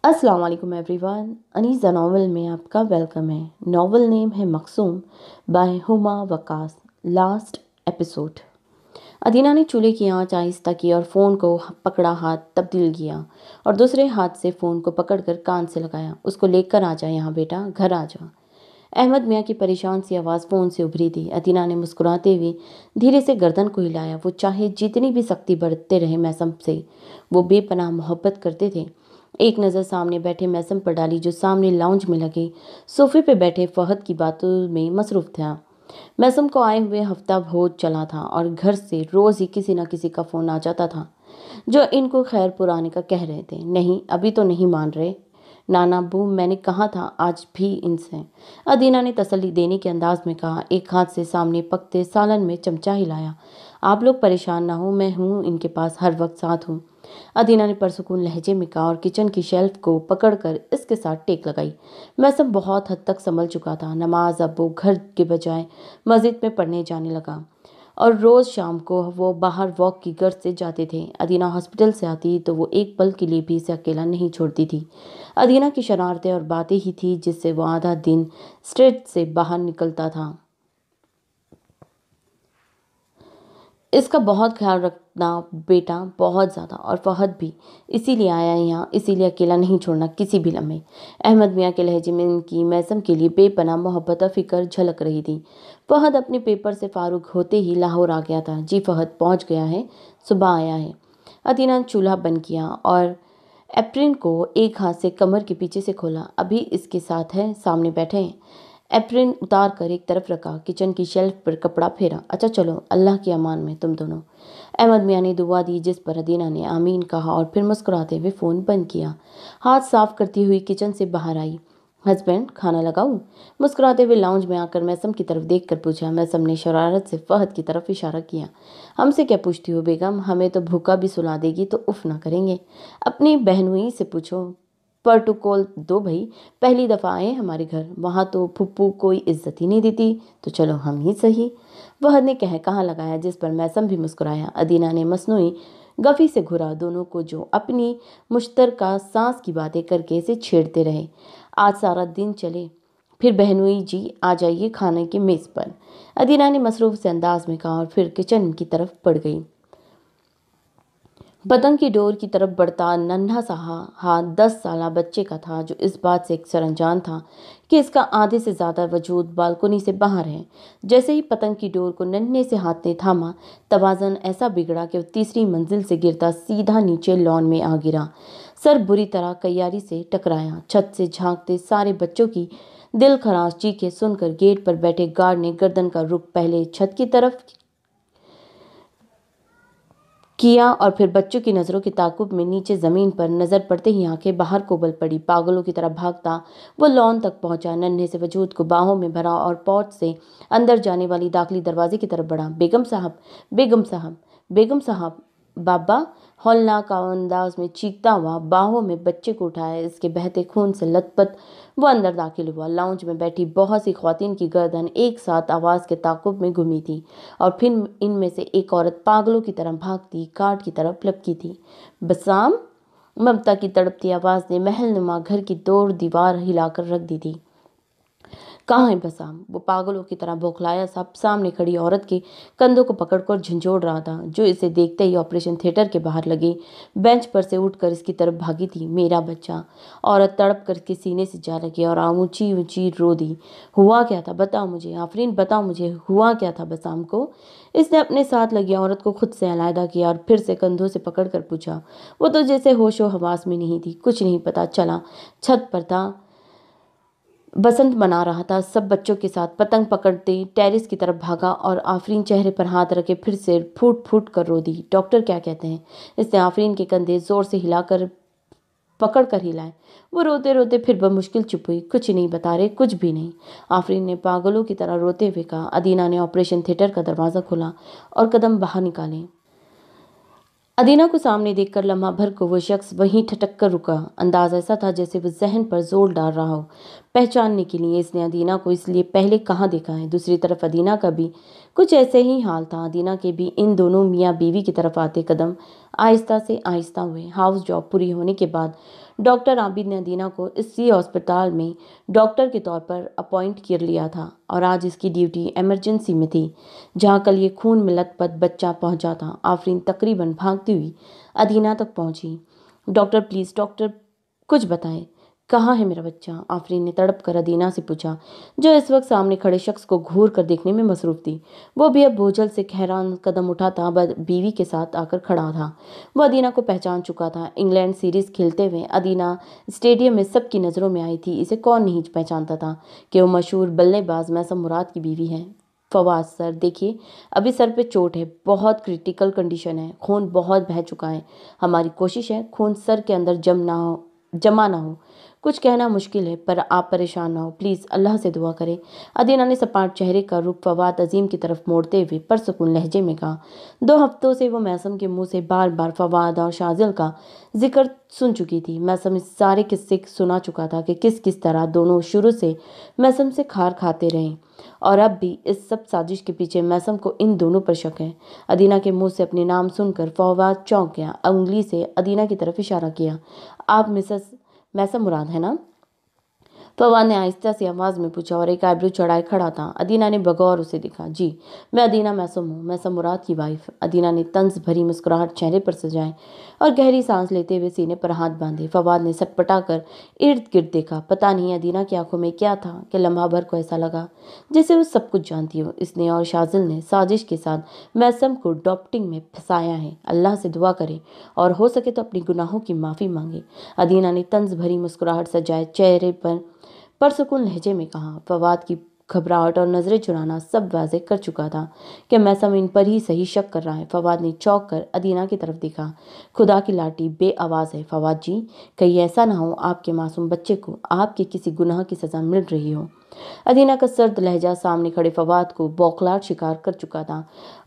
अस्सलाम वालेकुम everyone. Aniza novel में आपका वेलकम है। नावल नेम है मखसूम by Huma Waqas. Last episode. Adina ने चूल्हे की आंच आहिस्ता की और फ़ोन को पकड़ा हाथ तब्दील किया और दूसरे हाथ से फ़ोन को पकड़कर कान से लगाया। उसको लेकर आ जा यहाँ बेटा, घर आ जा। अहमद मियाँ की परेशान सी आवाज़ फ़ोन से उभरी थी। अदीना ने मुस्कुराते हुए धीरे से गर्दन को हिलाया। वो चाहे जितनी भी सख्ती बरतते रहे मैसम से, वो बेपनाह मोहब्बत करते थे। एक नज़र सामने बैठे मैसम पर डाली, जो सामने लाउंज में लगे सोफे पे बैठे फहद की बातों में मसरूफ़ था। मैसम को आए हुए हफ्ता भर चला था और घर से रोज़ ही किसी न किसी का फ़ोन आ जाता था जो इनको खैर पुराने का कह रहे थे। नहीं, अभी तो नहीं मान रहे नाना अब्बू, मैंने कहा था आज भी इनसे। अदीना ने तसल्ली देने के अंदाज में कहा। एक हाथ से सामने पकते सालन में चमचा हिलाया। आप लोग परेशान ना हो, मैं हूँ इनके पास, हर वक्त साथ हूँ। अदीना ने परसुकून लहजे में कहा और किचन की शेल्फ को पकड़कर इसके साथ टेक लगाई। मैं सब बहुत हद तक संभल चुका था। नमाज अब वो घर के बजाय मस्जिद में पढ़ने जाने लगा और रोज़ शाम को वो बाहर वॉक की गर्द से जाते थे। अदीना हॉस्पिटल से आती तो वो एक पल के लिए भी इसे अकेला नहीं छोड़ती थी। अदीना की शरारतें और बातें ही थी जिससे वो आधा दिन स्ट्रेस से बाहर निकलता था। इसका बहुत ख्याल रखना बेटा, बहुत ज़्यादा, और फहद भी इसीलिए आया यहाँ, इसीलिए अकेला नहीं छोड़ना किसी भी लम्हे। अहमद मियाँ के लहजे में इनकी मैसम के लिए बेपनाह मोहब्बत और फिक्र झलक रही थी। फहद अपने पेपर से फारूक होते ही लाहौर आ गया था। जी फहद पहुँच गया है, सुबह आया है। अदीना ने चूल्हा बंद किया और एप्रिन को एक हाथ से कमर के पीछे से खोला। अभी इसके साथ है, सामने बैठे हैं। एप्रिन उतार कर एक तरफ रखा, किचन की शेल्फ पर कपड़ा फेरा। अच्छा चलो, अल्लाह की अमान में तुम दोनों। अहमद मियाँ ने दुआ दी, जिस पर अदीना ने आमीन कहा और फिर मुस्कुराते हुए फ़ोन बंद किया। हाथ साफ करती हुई किचन से बाहर आई। हस्बैंड, खाना लगाऊं? मुस्कुराते हुए लाउंज में आकर मैसम की तरफ देख कर पूछा। मैसम ने शरारत से फहद की तरफ इशारा किया। हमसे क्या पूछती हो बेगम, हमें तो भूखा भी सुला देगी तो उफ ना करेंगे। अपनी बहनोई से पूछो। प्रोटोकॉल दो भाई, पहली दफ़ा आए हमारे घर, वहाँ तो फुप्पू कोई इज्जत ही नहीं देती, तो चलो हम ही सही। वह ने कहाँ लगाया, जिस पर मैसम भी मुस्कुराया। अदीना ने मसनूई गफ़ी से घुरा दोनों को, जो अपनी मुश्तरका सांस की बातें करके इसे छेड़ते रहे। आज सारा दिन चले, फिर बहनोई जी आ जाइए खाने की मेज़ पर, अदीना ने मसरूफ़ से अंदाज में कहा और फिर किचन की तरफ बढ़ गई। पतंग की डोर की तरफ बढ़ता नन्हा सा हाथ 10 साला बच्चे का था, जो इस बात से एक सरंजान था कि इसका आधे से ज़्यादा वजूद बालकोनी से बाहर है। जैसे ही पतंग की डोर को नन्हे से हाथ ने थामा, तवाज़न ऐसा बिगड़ा कि वो तीसरी मंजिल से गिरता सीधा नीचे लॉन में आ गिरा। सर बुरी तरह कयारी से टकराया। छत से झांकते सारे बच्चों की दिल खराश चीखें सुनकर गेट पर बैठे गार्ड ने गर्दन का रुख पहले छत की तरफ किया और फिर बच्चों की नज़रों के ताकुब में नीचे ज़मीन पर नज़र पड़ते ही आंखें बाहर को बल पड़ी। पागलों की तरह भागता वो लॉन तक पहुंचा, नन्हे से वजूद को बाहों में भरा और पौध से अंदर जाने वाली दाखिली दरवाजे की तरफ बढ़ा। बेगम साहब, बेगम साहब, बेगम साहब, बाबा, हौलनाक अंदाज में चीखता हुआ बाहों में बच्चे को उठाया। इसके बहते खून से लथपथ वो अंदर दाखिल हुआ। लाउंज में बैठी बहुत सी ख्वातीन की गर्दन एक साथ आवाज़ के ताकुब में घूमी थी और फिर इनमें से एक औरत पागलों की तरह भागती काट की तरफ लपकी थी। बसाम, ममता की तड़पती आवाज़ ने महल नुमा घर की दौड़ दीवार हिलाकर रख दी थी। कहाँ है बसाम? वो पागलों की तरह बौखलाया सा सामने खड़ी औरत के कंधों को पकड़कर झंझोड़ रहा था, जो इसे देखते ही ऑपरेशन थिएटर के बाहर लगे बेंच पर से उठकर इसकी तरफ भागी थी। मेरा बच्चा! औरत तड़प करके सीने से जा लगी और ऊंची ऊंची रो दी। हुआ क्या था, बताओ मुझे आफरीन, बताओ मुझे, हुआ क्या था बसाम को? इसने अपने साथ लगी औरत को खुद से अलहदा किया और फिर से कंधों से पकड़कर पूछा। वो तो जैसे होशो हवास में नहीं थी, कुछ नहीं पता चला। छत पर था, बसंत मना रहा था, सब बच्चों के साथ पतंग पकड़ते टेरिस की तरफ भागा और आफरीन चेहरे पर हाथ रखे फिर से फूट फूट कर रो दी। डॉक्टर क्या कहते हैं? इसने आफरीन के कंधे जोर से हिलाकर पकड़ कर हिलाए। वो रोते रोते फिर बमुश्किल चुप हुई। कुछ नहीं बता रहे, कुछ भी नहीं, आफरीन ने पागलों की तरह रोते हुए कहा। अदीना ने ऑपरेशन थिएटर का दरवाज़ा खोला और कदम बाहर निकाले। अदीना को सामने देखकर लम्हा भर को वो शख्स वहीं ठटक कर रुका। अंदाज ऐसा था जैसे वो जहन पर जोर डाल रहा हो पहचानने के लिए। इसने अदीना को इसलिए पहले कहाँ देखा है। दूसरी तरफ अदीना का भी कुछ ऐसे ही हाल था अदीना के भी। इन दोनों मियाँ बीवी की तरफ आते कदम आहिस्ता से आहिस्ता हुए। हाउस जॉब पूरी होने के बाद डॉक्टर आबिद ने अदीना को इसी अस्पताल में डॉक्टर के तौर पर अपॉइंट कर लिया था और आज इसकी ड्यूटी इमरजेंसी में थी, जहाँ कल ये खून में लथपथ बच्चा पहुंचा था। आफरीन तकरीबन भागती हुई अदीना तक पहुंची। डॉक्टर प्लीज़ डॉक्टर, कुछ बताएं, कहाँ है मेरा बच्चा? आफरीन ने तड़प कर अदीना से पूछा, जो इस वक्त सामने खड़े शख्स को घूर कर देखने में मसरूफ थी। वो भी अब बोझल से हैरान कदम उठाता बीवी के साथ आकर खड़ा था। वो अदीना को पहचान चुका था। इंग्लैंड सीरीज खेलते हुए अदीना स्टेडियम में सबकी नज़रों में आई थी। इसे कौन नहीं पहचानता था कि वो मशहूर बल्लेबाज मैसम मुराद की बीवी है। फवाद सर देखिए, अभी सर पे चोट है, बहुत क्रिटिकल कंडीशन है, खून बहुत बह चुका है। हमारी कोशिश है खून सर के अंदर जमा ना हो। कुछ कहना मुश्किल है, पर आप परेशान ना हो, प्लीज़ अल्लाह से दुआ करें। अदीना ने सपाट चेहरे का रुख फवाद अजीम की तरफ मोड़ते हुए परसुकून लहजे में कहा। 2 हफ्तों से वो मैसम के मुंह से बार बार फवाद और शाजिल का जिक्र सुन चुकी थी। मैसम इस सारे किस्से सुना चुका था कि किस किस तरह दोनों शुरू से मैसम से खार खाते रहे और अब भी इस सब साजिश के पीछे मैसम को इन दोनों पर शक है। अदीना के मुंह से अपने नाम सुनकर फवाद चौंक गया। उंगली से अदीना की तरफ इशारा किया। आप मिसेस मैसम मुराद है ना? फवाद ने आहिस्ता सी आवाज़ में पूछा और एक आईब्रो चढ़ाए खड़ा था। अदीना ने बगौर उसे देखा। जी, मैं अदीना मैसम हूँ, मैसम मुराद की वाइफ। अदीना ने तंज भरी मुस्कुराहट चेहरे पर सजाए और गहरी सांस लेते हुए सीने पर हाथ बांधे। फवाद ने सटपटा कर इर्द गिर्द देखा। पता नहीं अदीना की आंखों में क्या था कि लम्हा भर को ऐसा लगा जैसे वो सब कुछ जानती हो। इसने और शाजिल ने साजिश के साथ मैसम को डॉप्टिंग में फंसाया है। अल्लाह से दुआ करे और हो सके तो अपनी गुनाहों की माफ़ी मांगे। अदीना ने तंज भरी मुस्कुराहट सजाए चेहरे पर परसुकून लहजे में कहा। फवाद की घबराहट और नजरें चुराना सब वाज़ेह कर चुका था कि मैसम इन पर ही सही शक कर रहा है। फवाद ने चौंक कर अदीना की तरफ देखा। खुदा की लाठी बेआवाज़ है फवाद जी, कहीं ऐसा ना हो आपके मासूम बच्चे को आपके किसी गुनाह की सज़ा मिल रही हो। अदीना का सर्द लहजा सामने खड़े फवाद को बौखलाहट शिकार कर चुका था।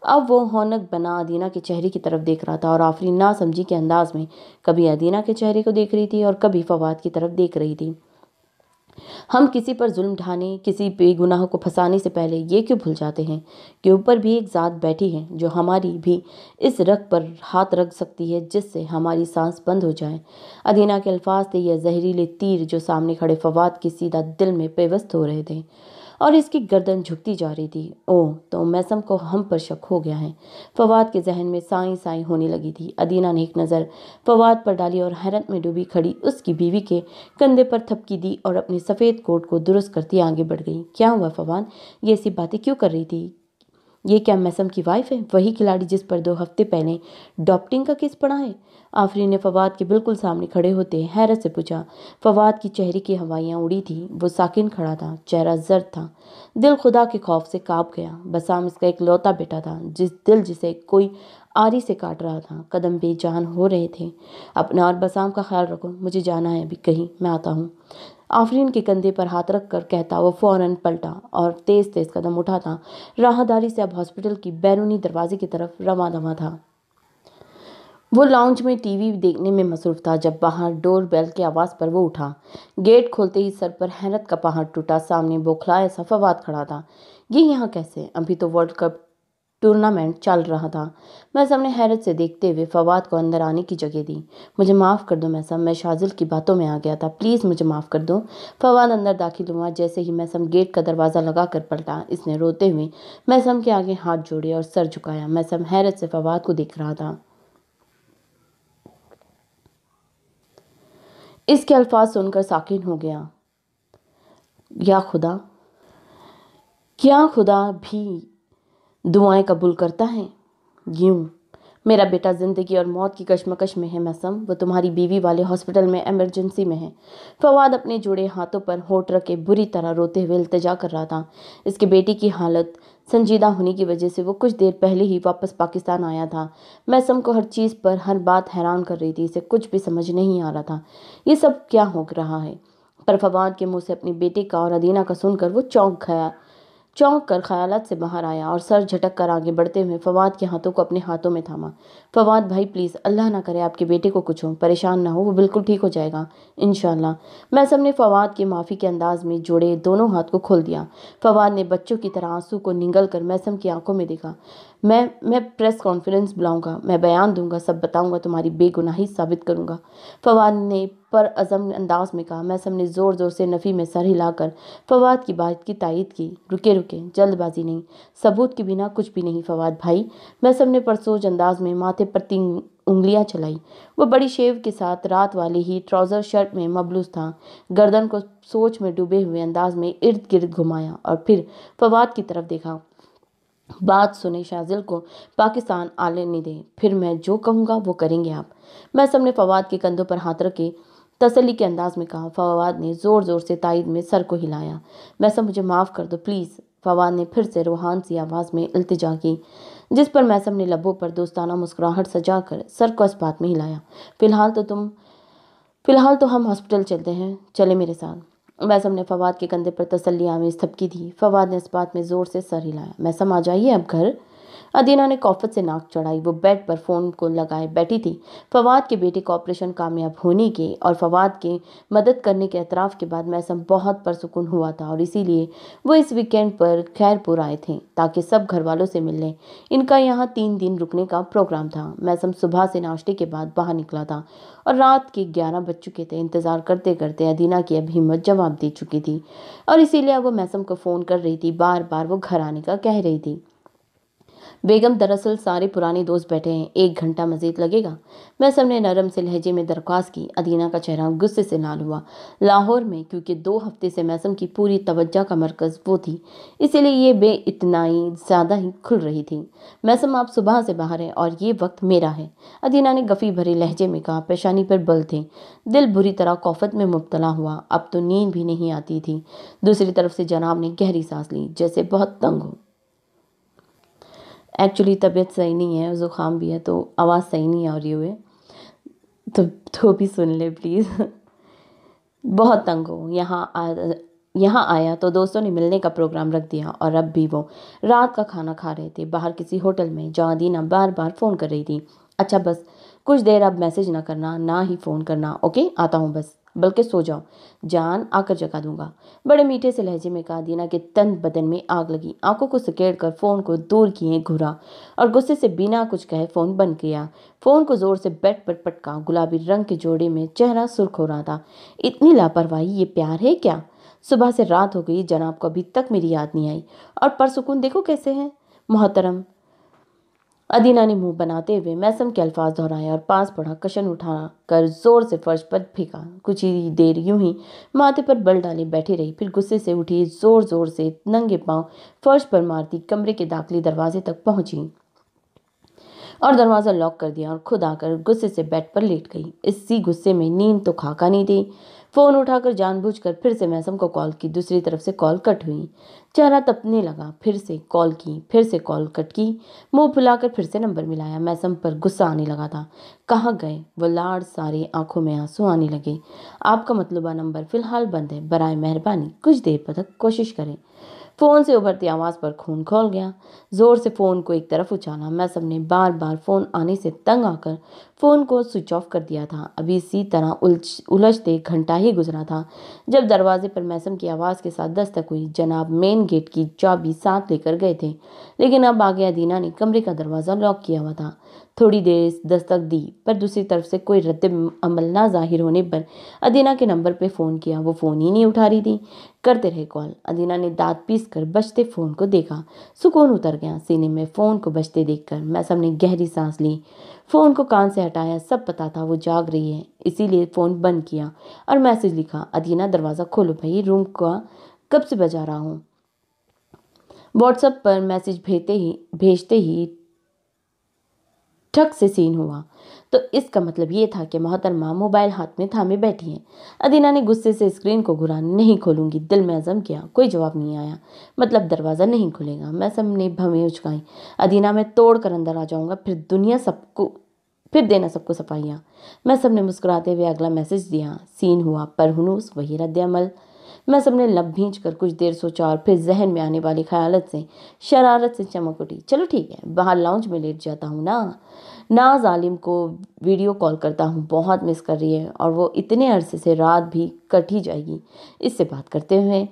अब वो हौनक बना अदीना के चेहरे की तरफ देख रहा था और आफरीन ना समझी के अंदाज में कभी अदीना के चेहरे को देख रही थी और कभी फवाद की तरफ देख रही थी। हम किसी पर जुल्म ढाने, किसी बेगुनाह को फंसाने से पहले ये क्यों भूल जाते हैं कि ऊपर भी एक ज़ात बैठी है जो हमारी भी इस रग पर हाथ रख सकती है जिससे हमारी सांस बंद हो जाए। अदीना के अल्फाज थे यह जहरीले तीर जो सामने खड़े फवाद के सीधा दिल में पेवस्त हो रहे थे और इसकी गर्दन झुकती जा रही थी। ओह, तो मैसम को हम पर शक हो गया है। फवाद के जहन में साई साई होने लगी थी। अदीना ने एक नज़र फवाद पर डाली और हैरत में डूबी खड़ी उसकी बीवी के कंधे पर थपकी दी और अपने सफ़ेद कोट को दुरुस्त करती आगे बढ़ गई। क्या हुआ फवाद, ये ऐसी बातें क्यों कर रही थी? ये क्या मैसम की वाइफ है, वही खिलाड़ी जिस पर 2 हफ्ते पहले डॉप्टिंग का केस पड़ा है? आफरीन ने फवाद के बिल्कुल सामने खड़े होते हैरत से पूछा। फवाद की चेहरे की हवाइयाँ उड़ी थी। वो साकिन खड़ा था, चेहरा जर्द था, दिल खुदा के खौफ से कांप गया। बसाम इसका एक लौता बेटा था जिसे कोई आरी से काट रहा था। कदम बेजान हो रहे थे। अपना और बसाम का ख्याल रखो, मुझे जाना है अभी कहीं, मैं आता हूँ। आफरीन के कंधे पर हाथ रख कर कहता वो फौरन पलटा और तेज तेज कदम उठाता राहदारी से अब हॉस्पिटल की बैरूनी दरवाजे की तरफ रवां दवा था। वो लाउंज में टीवी देखने में मसरूफ था जब बाहर डोर बेल की आवाज़ पर वो उठा। गेट खोलते ही सर पर हैरत का पहाड़ टूटा। सामने बौखलाया सा फवाद खड़ा था। ये यहाँ कैसे? अभी तो वर्ल्ड कप टूर्नामेंट चल रहा था। मैसम ने हैरत से देखते हुए फवाद को अंदर आने की जगह दी। मुझे माफ़ कर दो मैसम, मैं शाजिल की बातों में आ गया था, प्लीज़ मुझे माफ़ कर दो। फवाद अंदर दाखिल हुआ। जैसे ही मैसम गेट का दरवाज़ा लगा कर पलटा, इसने रोते हुए मैसम के आगे हाथ जोड़े और सर झुकाया। मैसम हैरत से फवाद को देख रहा था। इसके अल्फाज सुनकर साकिन हो गया। या खुदा, क्या खुदा भी दुआएं कबूल करता है? यूं मेरा बेटा ज़िंदगी और मौत की कशमकश में है मैसम, वो तुम्हारी बीवी वाले हॉस्पिटल में इमरजेंसी में है। फवाद अपने जुड़े हाथों पर होठ रखे बुरी तरह रोते हुए इल्तिजा कर रहा था। इसके बेटी की हालत संजीदा होने की वजह से वो कुछ देर पहले ही वापस पाकिस्तान आया था। मैसम को हर चीज़ पर हर बात हैरान कर रही थी। इसे कुछ भी समझ नहीं आ रहा था ये सब क्या हो रहा है। पर फवाद के मुँह से अपनी बेटी का और अदीना का सुनकर वो चौंक कर ख्यालात से बाहर आया और सर झटक कर आगे बढ़ते हुए फवाद के हाथों को अपने हाथों में थामा। फवाद भाई प्लीज़, अल्लाह ना करे आपके बेटे को कुछ हो, परेशान ना हो, वो बिल्कुल ठीक हो जाएगा इंशाल्लाह। मैसम ने फवाद के माफ़ी के अंदाज में जोड़े दोनों हाथ को खोल दिया। फवाद ने बच्चों की तरह आंसू को निगल कर मैसम की आंखों में देखा। मैं प्रेस कॉन्फ्रेंस बुलाऊंगा, मैं बयान दूंगा, सब बताऊंगा, तुम्हारी बेगुनाही साबित करूंगा, फवाद ने पर अज़म अंदाज में कहा। मैसम ने ज़ोर ज़ोर से नफ़ी में सर हिलाकर फवाद की बात की तायीद की। रुके रुके, जल्दबाजी नहीं, सबूत के बिना कुछ भी नहीं फवाद भाई। मैसम ने परसोज अंदाज में माथे पर 3 उंगलियां चलाई। वो बड़ी शेव के साथ रात वाली ही ट्राउज़र शर्ट में मबलूस था। गर्दन को सोच में डूबे हुए अंदाज में इर्द गिर्द घुमाया और फिर फवाद की तरफ देखा। बात सुने शाजिल को पाकिस्तान आने नहीं दे, फिर मैं जो कहूँगा वो करेंगे आप। मैसम ने फवाद के कंधों पर हाथ रखे तसल्ली के अंदाज में कहा। फवाद ने ज़ोर ज़ोर से तायद में सर को हिलाया। मैसम मुझे माफ़ कर दो प्लीज़, फवाद ने फिर से रूहान सी आवाज़ में इल्तिजा की, जिस पर मैसम ने लबों पर दोस्ताना मुस्कुराहट सजा कर सर को इस बात में हिलाया। फ़िलहाल तो हम हॉस्पिटल चलते हैं, चले मेरे साथ। मैसम ने फवाद के कंधे पर तसल्ली आमेज़ थपकी दी। फवाद ने इस बात में ज़ोर से सर हिलाया। मैसम आ जाइए अब घर। अदीना ने कौफत से नाक चढ़ाई। वो बेड पर फ़ोन को लगाए बैठी थी। फवाद के बेटे का ऑपरेशन कामयाब होने के और फवाद के मदद करने के एतराफ़ के बाद मैसम बहुत परसुकून हुआ था और इसीलिए वो इस वीकेंड पर खैरपुर आए थे ताकि सब घर वालों से मिल लें। इनका यहाँ 3 दिन रुकने का प्रोग्राम था। मैसम सुबह से नाश्ते के बाद बाहर निकला था और रात के 11 बज चुके थे। इंतज़ार करते करते अदीना की अब हिम्मत जवाब दे चुकी थी और इसीलिए वो मैसम को फ़ोन कर रही थी, बार बार वो घर आने का कह रही थी। बेगम दरअसल सारे पुराने दोस्त बैठे हैं, 1 घंटा मजीद लगेगा। मैसम ने नरम से लहजे में दरख्वास्त की। अदीना का चेहरा गुस्से से लाल हुआ। लाहौर में क्योंकि 2 हफ्ते से मैसम की पूरी तवज्जो का मरकज़ वो थी, इसीलिए ये बेइतनाई ज़्यादा ही खुल रही थी। मैसम आप सुबह से बाहर हैं और ये वक्त मेरा है, अदीना ने गफ़ी भरे लहजे में कहा। पेशानी पर बल थे, दिल बुरी तरह खौफत में मुब्तला हुआ। अब तो नींद भी नहीं आती थी। दूसरी तरफ से जनाब ने गहरी सांस ली, जैसे बहुत तंग हो। एक्चुअली तबीयत सही नहीं है, ज़ुकाम भी है, तो आवाज़ सही नहीं आ रही हुई, तो भी सुन ले प्लीज़। बहुत तंग हो। यहाँ आया तो दोस्तों ने मिलने का प्रोग्राम रख दिया और अब भी वो रात का खाना खा रहे थे बाहर किसी होटल में, जहाँ दीना बार बार फ़ोन कर रही थी। अच्छा बस कुछ देर अब मैसेज ना करना, ना ही फ़ोन करना, ओके? आता हूँ बस, बल्कि सो जाओ, जान आकर जगा दूंगा, बड़े मीठे से लहजे में कहा। दीना के तन बदन में आग लगी। आंखों को सकेड़ कर फ़ोन को दूर किए घुरा और गुस्से से बिना कुछ कहे फ़ोन बंद किया। फ़ोन को ज़ोर से बेड पर पटका। गुलाबी रंग के जोड़े में चेहरा सुर्ख हो रहा था। इतनी लापरवाही, ये प्यार है क्या? सुबह से रात हो गई, जनाब को अभी तक मेरी याद नहीं आई और परसुकून देखो कैसे हैं मोहतरम। अदीना ने मुंह बनाते हुए मैसम के अल्फाज दोहराए और पास पड़ा कशन उठा कर जोर से फर्श पर फेंका। कुछ ही देर यूं ही माथे पर बल डाले बैठी रही, फिर गुस्से से उठी, जोर जोर से नंगे पांव फर्श पर मारती कमरे के दाखिली दरवाजे तक पहुंची और दरवाज़ा लॉक कर दिया और खुद आकर गुस्से से बेड पर लेट गई। इसी गुस्से में नींद तो खाका नहीं थी। फ़ोन उठाकर जानबूझकर फिर से मैसम को कॉल की। दूसरी तरफ से कॉल कट हुई। चेहरा तपने लगा। फिर से कॉल की, फिर से कॉल कट की। मुंह फुलाकर फिर से नंबर मिलाया। मैसम पर गुस्सा आने लगा था। कहाँ गए वो लाड़ सारे? आंखों में आंसू आने लगे। आपका मतलूबा नंबर फ़िलहाल बंद है, बराए मेहरबानी कुछ देर तक कोशिश करें। फ़ोन से उभरती आवाज़ पर खून खौल गया। ज़ोर से फ़ोन को एक तरफ उछाला। मैसम ने बार बार फ़ोन आने से तंग आकर फ़ोन को स्विच ऑफ कर दिया था। अभी इसी तरह उलझते घंटा ही गुजरा था जब दरवाजे पर मैसम की आवाज़ के साथ दस्तक हुई। जनाब मेन गेट की चाबी साथ लेकर गए थे, लेकिन अब आगे अदीना ने कमरे का दरवाज़ा लॉक किया हुआ था। थोड़ी देर दस्तक दी, पर दूसरी तरफ से कोई रद्द अमल ना जाहिर होने पर अदीना के नंबर पे फ़ोन किया। वो फ़ोन ही नहीं उठा रही थी। करते रहे कॉल। अदीना ने दांत पीस कर बजते फ़ोन को देखा। सुकून उतर गया सीने में फ़ोन को बजते देखकर। मैसम ने गहरी सांस ली, फ़ोन को कान से हटाया। सब पता था वो जाग रही है, इसीलिए फ़ोन बंद किया और मैसेज लिखा। अदीना दरवाज़ा खोलो भाई, रूम का कब से बजा रहा हूँ। व्हाट्सएप पर मैसेज भेजते ही ठक से सीन हुआ, तो इसका मतलब ये था कि मोहतरमा मोबाइल हाथ में थामे बैठी हैं। अदीना ने गुस्से से स्क्रीन को घुरा। नहीं खोलूंगी, दिल में अज़म किया। कोई जवाब नहीं आया, मतलब दरवाज़ा नहीं खुलेगा। मैसम ने भवें उचकाई। अदीना मैं तोड़ कर अंदर आ जाऊंगा, फिर देना सबको सफाइयाँ। मैसम ने मुस्कुराते हुए अगला मैसेज दिया। सीन हुआ, पर हुनूस वही रद्द अमल। मैं सबने लब भींच कर कुछ देर सोचा और फिर जहन में आने वाली ख्यालत से शरारत से चमक उठी। चलो ठीक है, बाहर लाउंज में लेट जाता हूँ ना जालिम को वीडियो कॉल करता हूँ, बहुत मिस कर रही है और वो इतने अरसे से रात भी कट ही जाएगी इससे बात करते हुए।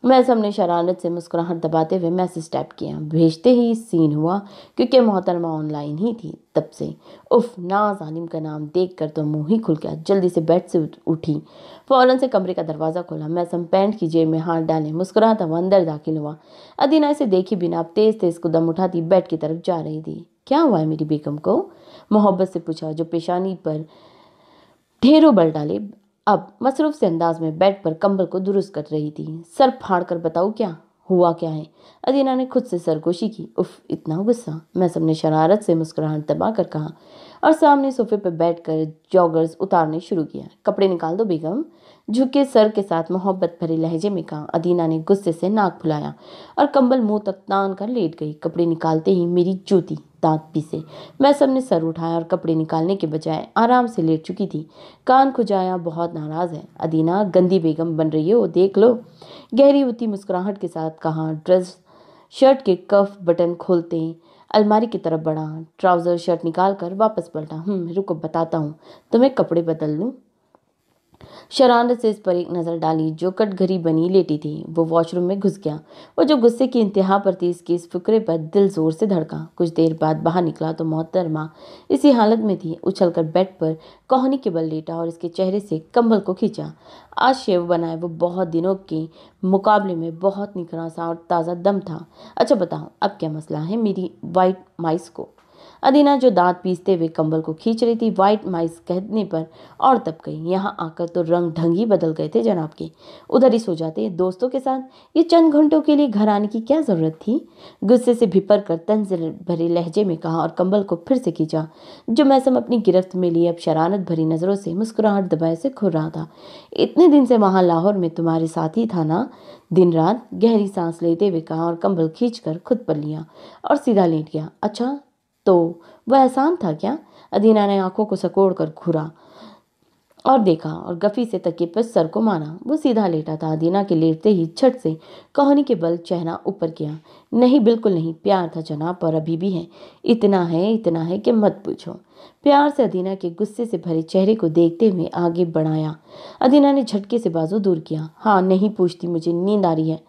मैं सबने शरारत से मुस्कुराहट दबाते हुए मैसेज टाइप किया। भेजते ही सीन हुआ क्योंकि मोहतरमा ऑनलाइन ही थी तब से। उफ, नाज आलिम का नाम देखकर तो मुंह ही खुल गया। जल्दी से बेड से उठी, फौरन से कमरे का दरवाज़ा खोला। मैं सब पैंट की जेब में हाथ डाले मुस्कुराता हुआ अंदर दाखिल हुआ। अदीना इसे देखे बिना अब तेज तेज कदम उठाती बेड की तरफ जा रही थी। क्या हुआ है मेरी बेगम को? मोहब्बत से पूछा, जो पेशानी पर ढेरों बल डाले अब मसरूफ से अंदाज में बेड पर कंबल को दुरुस्त कर रही थी। सर फाड़ कर बताऊँ क्या हुआ क्या है? अदीना ने खुद से सरगोशी की। उफ, इतना गुस्सा? मैं सबने शरारत से मुस्कुराहट दबा कर कहा और सामने सोफे पर बैठकर जॉगर्स उतारने शुरू किया। कपड़े निकाल दो बेगम, झुके सर के साथ मोहब्बत भरे लहजे में कहा। अदीना ने गुस्से से नाक फुलाया और कंबल मुंह तक तान कर लेट गई। कपड़े निकालते ही मेरी जूती दांत पीसे। मैं सबने सर उठाया और कपड़े निकालने के बजाय आराम से लेट चुकी थी। कान खुजाया, बहुत नाराज है। अदीना, गंदी बेगम बन रही हो, देख लो। गहरी होती मुस्कुराहट के साथ कहा। ड्रेस शर्ट के कफ बटन खोलते अलमारी की तरफ बढ़ा, ट्राउजर शर्ट निकाल कर वापस पलटा। रुको बताता हूँ, तुम्हें कपड़े बदल लूँ। शरारत से इस पर एक नज़र डाली जो कटघरी बनी लेटी थी। वो वॉशरूम में घुस गया। वो जो गुस्से की इंतहा पर थी, इसके इस फुकरे पर दिल जोर से धड़का। कुछ देर बाद बाहर निकला तो मोहतरमा इसी हालत में थी। उछलकर बेड पर कोहनी के बल लेटा और इसके चेहरे से कंबल को खींचा। आज शेव बनाए वो बहुत दिनों के मुकाबले में बहुत निखरा सा और ताज़ा दम था। अच्छा बताओ, अब क्या मसला है मेरी वाइट माइस को? अदीना जो दांत पीसते हुए कंबल को खींच रही थी, वाइट माइस कहने पर और तब गई। यहाँ आकर तो रंग ढंग ही बदल गए थे जनाब के। उधर ही सो जाते दोस्तों के साथ, ये चंद घंटों के लिए घर आने की क्या जरूरत थी? गुस्से से भिपर कर तंज भरे लहजे में कहा और कंबल को फिर से खींचा। जो मैसम अपनी गिरफ्त में लिए अब शरारत भरी नजरों से मुस्कुराहट दबाए से घूर रहा था। इतने दिन से वहां लाहौर में तुम्हारे साथ ही था ना, दिन रात? गहरी सांस लेते हुए कहा और कंबल खींचकर खुद पर लिया और सीधा लेट गया। अच्छा, तो वह एहसान था क्या? अदीना ने आंखों को सकोड़ कर घूरा और देखा और गफी से तकिए पर सर को माना। वो सीधा लेटा था। अदीना के लेटते ही झट से कोहनी के बल चेहरा ऊपर किया। नहीं, बिल्कुल नहीं, प्यार था जनाब, पर अभी भी है। इतना है कि मत पूछो। प्यार से अदीना के गुस्से से भरे चेहरे को देखते हुए आगे बढ़ाया। अदीना ने झटके से बाजू दूर किया। हाँ, नहीं पूछती, मुझे नींद आ रही है,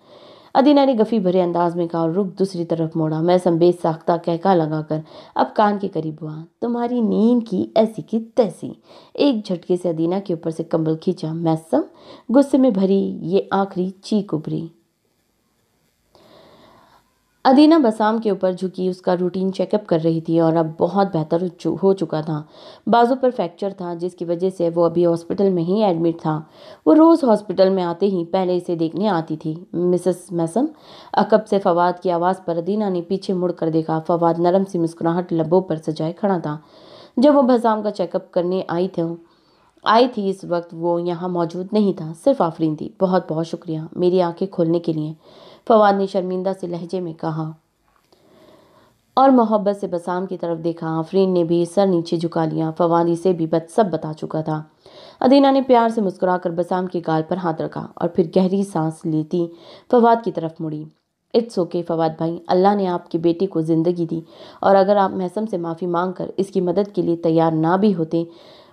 अदीना ने गफी भरे अंदाज में कहा और रुख दूसरी तरफ मोड़ा। मैं संबेज साख्ता कहका लगाकर अब कान के करीब हुआ। तुम्हारी नींद की ऐसी की तैसी। एक झटके से अदीना के ऊपर से कंबल खींचा। मैं सब गुस्से में भरी ये आखिरी चीख उभरी। अदीना बसाम के ऊपर झुकी उसका रूटीन चेकअप कर रही थी और अब बहुत बेहतर हो चुका था। बाजू पर फ्रैक्चर था जिसकी वजह से वो अभी हॉस्पिटल में ही एडमिट था। वो रोज़ हॉस्पिटल में आते ही पहले इसे देखने आती थी। मिसेस मैसम, अकब से फवाद की आवाज़ पर अदीना ने पीछे मुड़ कर देखा। फवाद नरम सी मुस्कुराहट लबों पर सजाए खड़ा था। जब वो बसाम का चेकअप करने आई थी इस वक्त वो यहाँ मौजूद नहीं था, सिर्फ आफरीन थी। बहुत बहुत शुक्रिया मेरी आंखें खोलने के लिए, फवाद ने शर्मिंदा से लहजे में कहा और मोहब्बत से बसाम की तरफ देखा। आफरीन ने भी सर नीचे झुका लिया। फवाद इसे भी सब बता चुका था। अदीना ने प्यार से मुस्कुराकर बसाम के गाल पर हाथ रखा और फिर गहरी सांस लेती फवाद की तरफ मुड़ी। इट्स ओके फवाद भाई, अल्लाह ने आपकी बेटी को ज़िंदगी दी और अगर आप महसम से माफ़ी मांग कर इसकी मदद के लिए तैयार ना भी होते,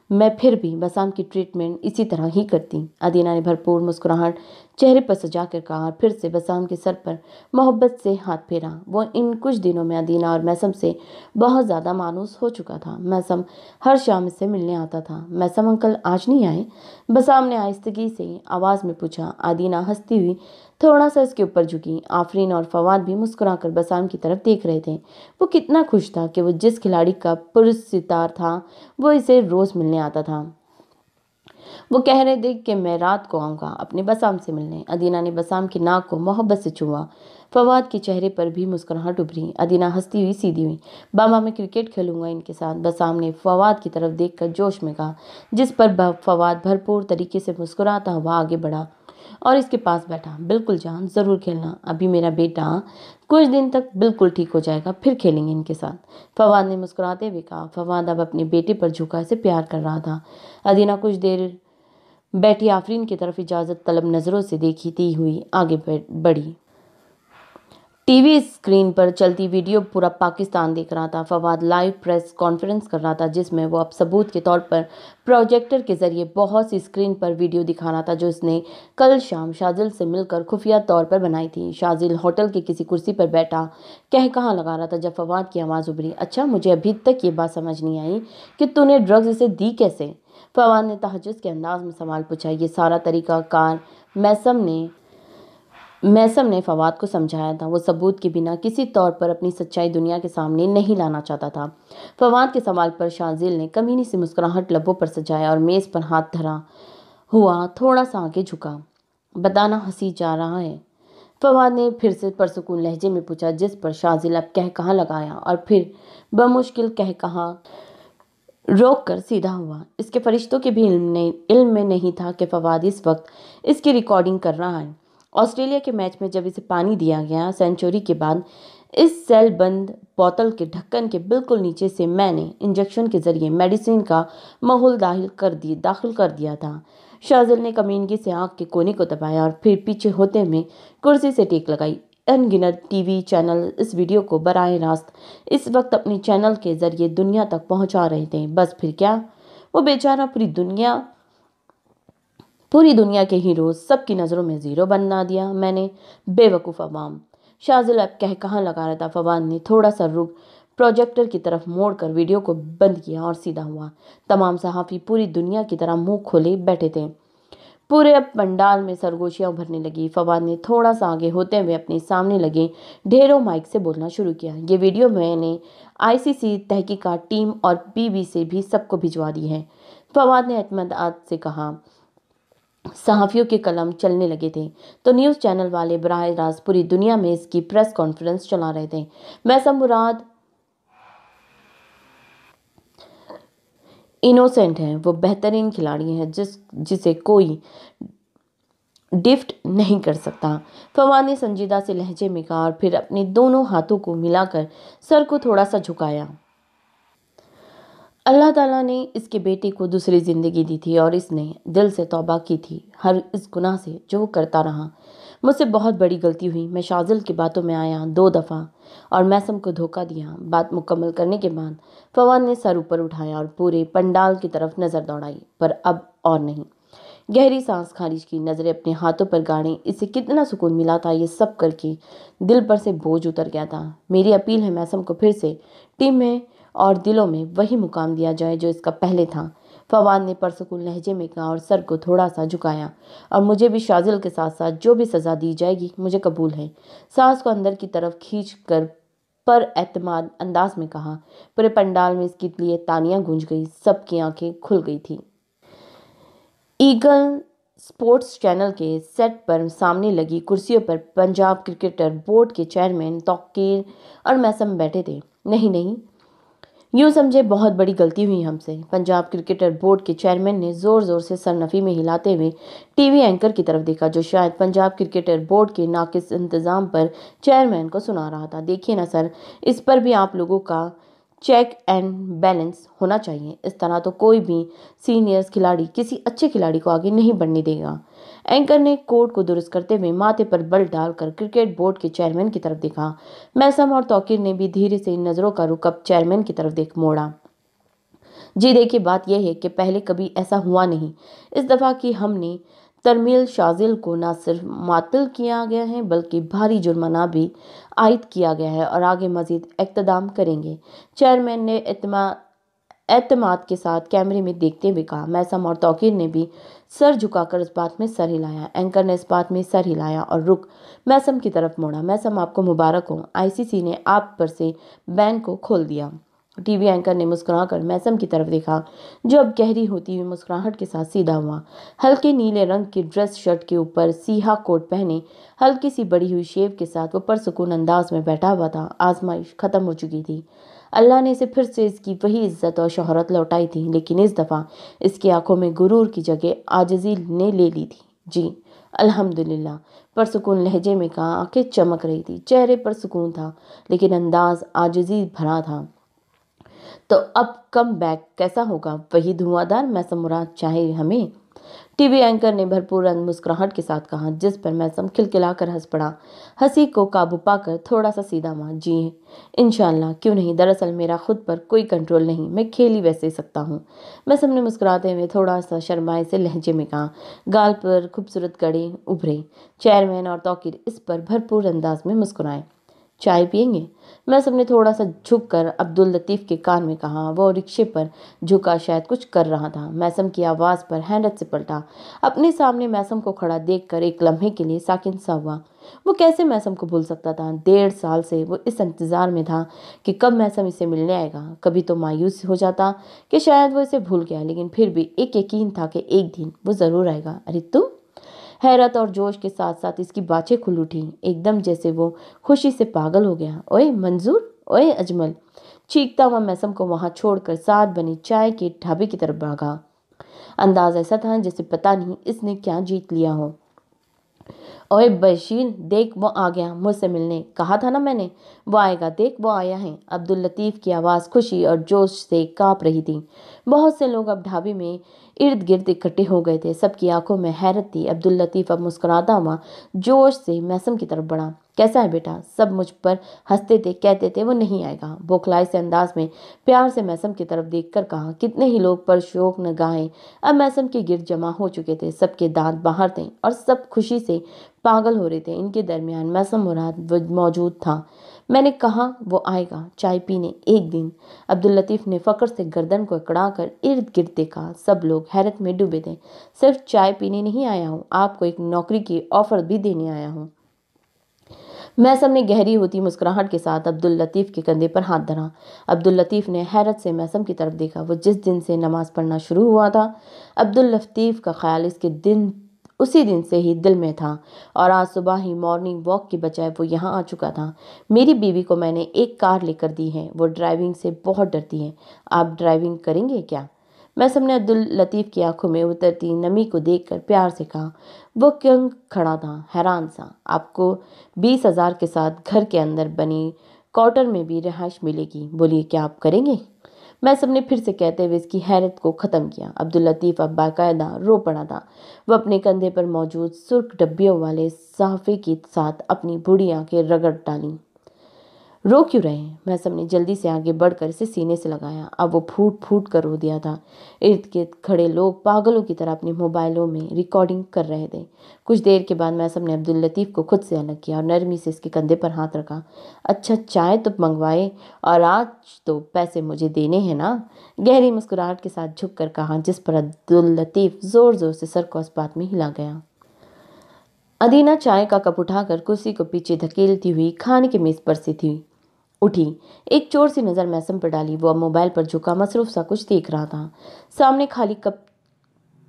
मैं फिर भी बसाम की ट्रीटमेंट इसी तरह ही करती। अदीना ने भरपूर मुस्कुराहट चेहरे पर सजा कर कहा और फिर से बसाम के सर पर मोहब्बत से हाथ फेरा। वो इन कुछ दिनों में अदीना और मैसम से बहुत ज़्यादा मानूस हो चुका था। मैसम हर शाम इससे मिलने आता था। मैसम अंकल आज नहीं आए? बसाम ने आहिस्तगी से आवाज़ में पूछा। अदीना हंसती हुई थोड़ा सा इसके ऊपर झुकी। आफरीन और फवाद भी मुस्कुराकर बसाम की तरफ देख रहे थे। वो कितना खुश था कि वो जिस खिलाड़ी का पुरस्कार था वो इसे रोज़ मिलने आता था। वो कह रहे थे कि मैं रात को आऊँगा अपने बसाम से मिलने। अदीना ने बसाम की नाक को मोहब्बत से छुआ। फवाद के चेहरे पर भी मुस्कुराहट उभरी। अदीना हंसती हुई सीधी हुई। बाबा, मैं क्रिकेट खेलूंगा इनके साथ, बसाम ने फवाद की तरफ देखकर जोश में कहा, जिस पर फवाद भरपूर तरीके से मुस्कुराता हुआ आगे बढ़ा और इसके पास बैठा। बिल्कुल जान, ज़रूर खेलना, अभी मेरा बेटा कुछ दिन तक बिल्कुल ठीक हो जाएगा, फिर खेलेंगे इनके साथ, फवाद ने मुस्कुराते हुए कहा। फवाद अब अपने बेटे पर झुका से प्यार कर रहा था। अदीना कुछ देर बैठी आफरीन की तरफ इजाज़त तलब नज़रों से देखती हुई आगे बढ़ी। टीवी स्क्रीन पर चलती वीडियो पूरा पाकिस्तान देख रहा था। फवाद लाइव प्रेस कॉन्फ्रेंस कर रहा था जिसमें वो अब सबूत के तौर पर प्रोजेक्टर के जरिए बहुत सी स्क्रीन पर वीडियो दिखा रहा था जो उसने कल शाम शाजिल से मिलकर खुफिया तौर पर बनाई थी। शाजिल होटल की किसी कुर्सी पर बैठा कह कहाँ लगा रहा था जब फवाद की आवाज़ उभरी, अच्छा मुझे अभी तक ये बात समझ नहीं आई कि तूने ड्रग्स इसे दी कैसे। फवाद ने तहज्जुद के अंदाज में सवाल पूछा। ये सारा तरीका कार मैसम ने फवाद को समझाया था। वो सबूत के बिना किसी तौर पर अपनी सच्चाई दुनिया के सामने नहीं लाना चाहता था। फवाद के सवाल पर शाजिल ने कमीनी सी मुस्कुराहट लबों पर सजाया और मेज़ पर हाथ धरा हुआ थोड़ा सा आगे झुका। बताना हंसी जा रहा है, फवाद ने फिर से परसुकून लहजे में पूछा, जिस पर शाजिल अब कह कहाँ लगाया और फिर बमुश्किल कह कहाँ रोक कर सीधा हुआ। इसके फरिश्तों के भी इल्म में नहीं था कि फवाद इस वक्त इसकी रिकॉर्डिंग कर रहा है। ऑस्ट्रेलिया के मैच में जब इसे पानी दिया गया सेंचुरी के बाद, इस सेल बंद बोतल के ढक्कन के बिल्कुल नीचे से मैंने इंजेक्शन के जरिए मेडिसिन का माहौल दाखिल कर दिया था। शाजिल ने कमीनगी से आंख के कोने को दबाया और फिर पीछे होते में कुर्सी से टेक लगाई। अनगिनत टीवी चैनल इस वीडियो को बराह रास्त इस वक्त अपने चैनल के जरिए दुनिया तक पहुंचा रहे थे। बस फिर क्या, वो बेचारा पूरी दुनिया के हीरो सबकी नज़रों में ज़ीरो बना दिया मैंने, बेवकूफ़ अवाम। शाजिल अब कह कहाँ लगा रहा था। फवाद ने थोड़ा सा रुक प्रोजेक्टर की तरफ मोड़कर वीडियो को बंद किया और सीधा हुआ। तमाम सहाफ़ी पूरी दुनिया की तरह मुंह खोले बैठे थे। पूरे अब पंडाल में सरगोशियां उभरने लगी। फवाद ने थोड़ा सा आगे होते हुए अपने सामने लगे ढेरों माइक से बोलना शुरू किया। ये वीडियो मैंने आईसीसी तहकीकात टीम और पीबी से भी सबको भिजवा दी है। फवाद ने एतमाद से कहा। सहाफ़ियों के कलम चलने लगे थे तो न्यूज़ चैनल वाले बराह रास्त पूरी दुनिया में इसकी प्रेस कॉन्फ्रेंस चला रहे थे। मैसम मुराद इनोसेंट है, वो बेहतरीन खिलाड़ी है जिसे कोई डिफ्ट नहीं कर सकता, फवाद ने संजीदा से लहजे में कहा और फिर अपने दोनों हाथों को मिलाकर सर को थोड़ा सा झुकाया। अल्लाह ताला ने इसके बेटे को दूसरी ज़िंदगी दी थी और इसने दिल से तौबा की थी हर इस गुनाह से जो वो करता रहा। मुझसे बहुत बड़ी गलती हुई। मैं शाजिल की बातों में आया 2 दफ़ा और मैसम को धोखा दिया। बात मुकम्मल करने के बाद फवाद ने सर ऊपर उठाया और पूरे पंडाल की तरफ नज़र दौड़ाई, पर अब और नहीं। गहरी सांस खारिज की, नज़रें अपने हाथों पर गाड़ी। इसे कितना सुकून मिला था ये सब करके, दिल पर से बोझ उतर गया था। मेरी अपील है मैसम को फिर से टीम में और दिलों में वही मुकाम दिया जाए जो इसका पहले था, फवाद ने परसुकून लहजे में कहा और सर को थोड़ा सा झुकाया। और मुझे भी शाजिल के साथ साथ जो भी सज़ा दी जाएगी मुझे कबूल है, सांस को अंदर की तरफ खींच कर पर एतमाद अंदाज में कहा। पूरे पंडाल में इसके लिए तालियां गूंज गई, सबकी आंखें खुल गई थी। ईगल स्पोर्ट्स चैनल के सेट पर सामने लगी कुर्सियों पर पंजाब क्रिकेटर बोर्ड के चेयरमैन तौकीर और मैसम बैठे थे। नहीं, यूँ समझे बहुत बड़ी गलती हुई हमसे, पंजाब क्रिकेटर बोर्ड के चेयरमैन ने ज़ोर ज़ोर से सरनफी में हिलाते हुए टीवी एंकर की तरफ देखा जो शायद पंजाब क्रिकेटर बोर्ड के नाकिस इंतज़ाम पर चेयरमैन को सुना रहा था। देखिए ना सर, इस पर भी आप लोगों का चेक एंड बैलेंस होना चाहिए। इस तरह तो कोई भी सीनियर्स खिलाड़ी किसी अच्छे खिलाड़ी को आगे नहीं बढ़ने देगा। एंकर ने कोर्ट को दुरुस्त करते हुए माथे पर बल डालकर क्रिकेट बोर्ड के चेयरमैन की तरफ देखा। मैसम और तौकीर ने भी धीरे से इन नज़रों का रुख अब चेयरमैन की तरफ देख मोड़ा। जी देखिए, बात यह है कि पहले कभी ऐसा हुआ नहीं। इस दफ़ा की हमने तरमील शाजिल को न सिर्फ मातल किया गया है बल्कि भारी जुर्माना भी आयद किया गया है और आगे मजीद इक़्तिदाम करेंगे। चेयरमैन ने एतमाद के साथ कैमरे में देखते हुए कहा। मैसम और तौकीर ने भी सर झुकाकर इस बात में सर हिलाया। एंकर ने इस बात में सर हिलाया और रुख मैसम की तरफ मोड़ा। मैसम, आपको मुबारक हो, आईसीसी ने आप पर से बैन को खोल दिया। टीवी एंकर ने मुस्कुराकर मैसम की तरफ देखा जो अब गहरी होती हुई मुस्कुराहट के साथ सीधा हुआ। हल्के नीले रंग की ड्रेस शर्ट के ऊपर सीहा कोट पहने हल्की सी बड़ी हुई शेव के साथ वो परसुकून अंदाज में बैठा हुआ था। आजमाइश खत्म हो चुकी थी। अल्लाह ने इसे फिर से इसकी वही इज्जत और शोहरत लौटाई थी, लेकिन इस दफ़ा इसकी आंखों में गुरूर की जगह आजिज़ी ने ले ली थी। जी अल्हम्दुलिल्लाह, परसुकून लहजे में कहा। आंखें चमक रही थी, चेहरे पर सुकून था, लेकिन अंदाज आजिज़ी भरा था। तो अब कम बैक कैसा होगा? वही धुआंधार? मैसम मुराद चाहे हमें टीवी एंकर ने भरपूर मुस्कुराहट के साथ कहा, जिस पर मैसम खिलखिलाकर हंस पड़ा। हंसी को काबू पाकर थोड़ा सा सीधा हुआ। जी इंशाल्लाह, क्यों नहीं, दरअसल मेरा खुद पर कोई कंट्रोल नहीं, मैं खेल ही वैसे सकता हूँ। मैसम ने मुस्कुराते हुए थोड़ा सा शर्माए से लहजे में कहा। गाल पर खूबसूरत कड़े उभरे। चेयरमैन और तौकीर इस पर भरपूर अंदाज में मुस्कुराए। चाय पियेंगे? मैसम ने थोड़ा सा झुककर अब्दुल लतीफ़ के कान में कहा। वो रिक्शे पर झुका शायद कुछ कर रहा था। मैसम की आवाज़ पर हैरत से पलटा। अपने सामने मैसम को खड़ा देखकर एक लम्हे के लिए साकिन सा हुआ। वो कैसे मैसम को भूल सकता था? 1.5 साल से वो इस इंतज़ार में था कि कब मैसम इसे मिलने आएगा। कभी तो मायूस हो जाता कि शायद वो इसे भूल गया, लेकिन फिर भी एक यकीन था कि एक दिन वो ज़रूर आएगा। अरे तुम! हैरत और जोश के साथ साथ इसकी बातें खुल उठी, एकदम जैसे वो खुशी से पागल हो गया। ओए मंजूर, ओए अजमल! चीखता हुआ मैसम को वहां छोड़कर साथ बनी चाय के ढाबे की तरफ भागा। अंदाज ऐसा था जैसे पता नहीं इसने क्या जीत लिया हो। ओए बशीर, देख वो आ गया मुझसे मिलने, कहा था ना मैंने, वो आएगा, देख वो आया है। अब्दुल लतीफ़ की आवाज़ खुशी और जोश से कांप रही थी। बहुत से लोग अब ढाबे में इर्द गिर्द इकट्ठे हो गए थे। सबकी आंखों में हैरत थी। अब्दुल लतीफ़ अब मुस्कुराता हुआ जोश से मैसम की तरफ बढ़ा। कैसा है बेटा? सब मुझ पर हंसते थे, कहते थे वो नहीं आएगा। बौखलाए से अंदाज में प्यार से मैसम की तरफ देखकर कहा। कितने ही लोग पर शोक नगाहें अब मैसम के गिर्द जमा हो चुके थे। सबके दांत बाहर थे और सब खुशी से पागल हो रहे थे। इनके दरमियान मैसम मुराद मौजूद था। मैंने कहा वो आएगा चाय पीने एक दिन। अब्दुल लतीफ़ ने फ़क्र से गर्दन को अकड़ा कर इर्द गिर्द देखा। सब लोग हैरत में डूबे थे। सिर्फ चाय पीने नहीं आया हूँ, आपको एक नौकरी की ऑफर भी देने आया हूँ। मैसम ने गहरी होती मुस्कुराहट के साथ अब्दुल लतीफ़ के कंधे पर हाथ धरा। अब्दुल लतीफ़ ने हैरत से मैसम की तरफ देखा। वो जिस दिन से नमाज पढ़ना शुरू हुआ था, अब्दुल लतीफ़ का ख्याल इसके दिन उसी दिन से ही दिल में था, और आज सुबह ही मॉर्निंग वॉक के बजाय वो यहाँ आ चुका था। मेरी बीवी को मैंने एक कार लेकर दी है, वो ड्राइविंग से बहुत डरती है। आप ड्राइविंग करेंगे क्या? मैसम ने अब्दुल लतीफ़ की आंखों में उतरती नमी को देखकर प्यार से कहा। वो क्यों खड़ा था, हैरान सा। आपको 20,000 के साथ घर के अंदर बनी क्वार्टर में भी रिहाइश मिलेगी। बोलिए, क्या आप करेंगे? मैसम ने फिर से कहते हुए इसकी हैरत को ख़त्म किया। अब्दुल लतीफ़ अब बाकायदा रो पड़ा था। वो अपने कंधे पर मौजूद सुर्ख डब्बियों वाले साफे के साथ अपनी बूढ़ी आंखें रगड़ डाली। रो क्यों रहे हैं? मैसम ने जल्दी से आगे बढ़कर इसे सीने से लगाया। अब वो फूट फूट कर रो दिया था। इर्द गिर्द खड़े लोग पागलों की तरह अपने मोबाइलों में रिकॉर्डिंग कर रहे थे। कुछ देर के बाद मैसम ने अब्दुल लतीफ़ को खुद से अलग किया और नरमी से इसके कंधे पर हाथ रखा। अच्छा, चाय तो मंगवाए, और आज तो पैसे मुझे देने हैं ना? गहरी मुस्कुराहट के साथ झुक कर कहा, जिस पर अब्दुल लतीफ़ जोर जोर से सर को इस बात में हिला गया। अदीना चाय का कप उठाकर कुर्सी को पीछे धकेलती हुई खाने की मेज पर से थी उठी। एक चोर सी नज़र मैसम पर डाली। वो अब मोबाइल पर झुका मसरूफ सा कुछ देख रहा था। सामने खाली कप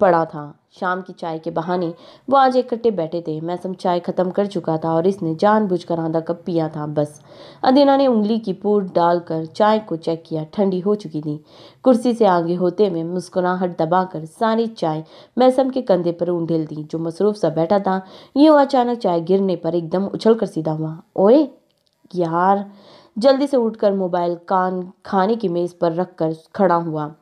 पड़ा था। शाम की चाय के बहाने वो आज इकट्ठे बैठे थे। मैसम चाय खत्म कर चुका था और इसने जानबूझकर आधा कप पिया था बस। अदीना ने उंगली की पूर डालकर चाय को चेक किया। ठंडी हो चुकी थी। कुर्सी से आगे होते हुए मुस्कुराहट दबाकर सारी चाय मैसम के कंधे पर उंडेल दी, जो मसरूफ सा बैठा था। यूं अचानक चाय गिरने पर एकदम उछल कर सीधा हुआ। ओए यार! जल्दी से उठकर मोबाइल खाने की मेज पर रखकर खड़ा हुआ।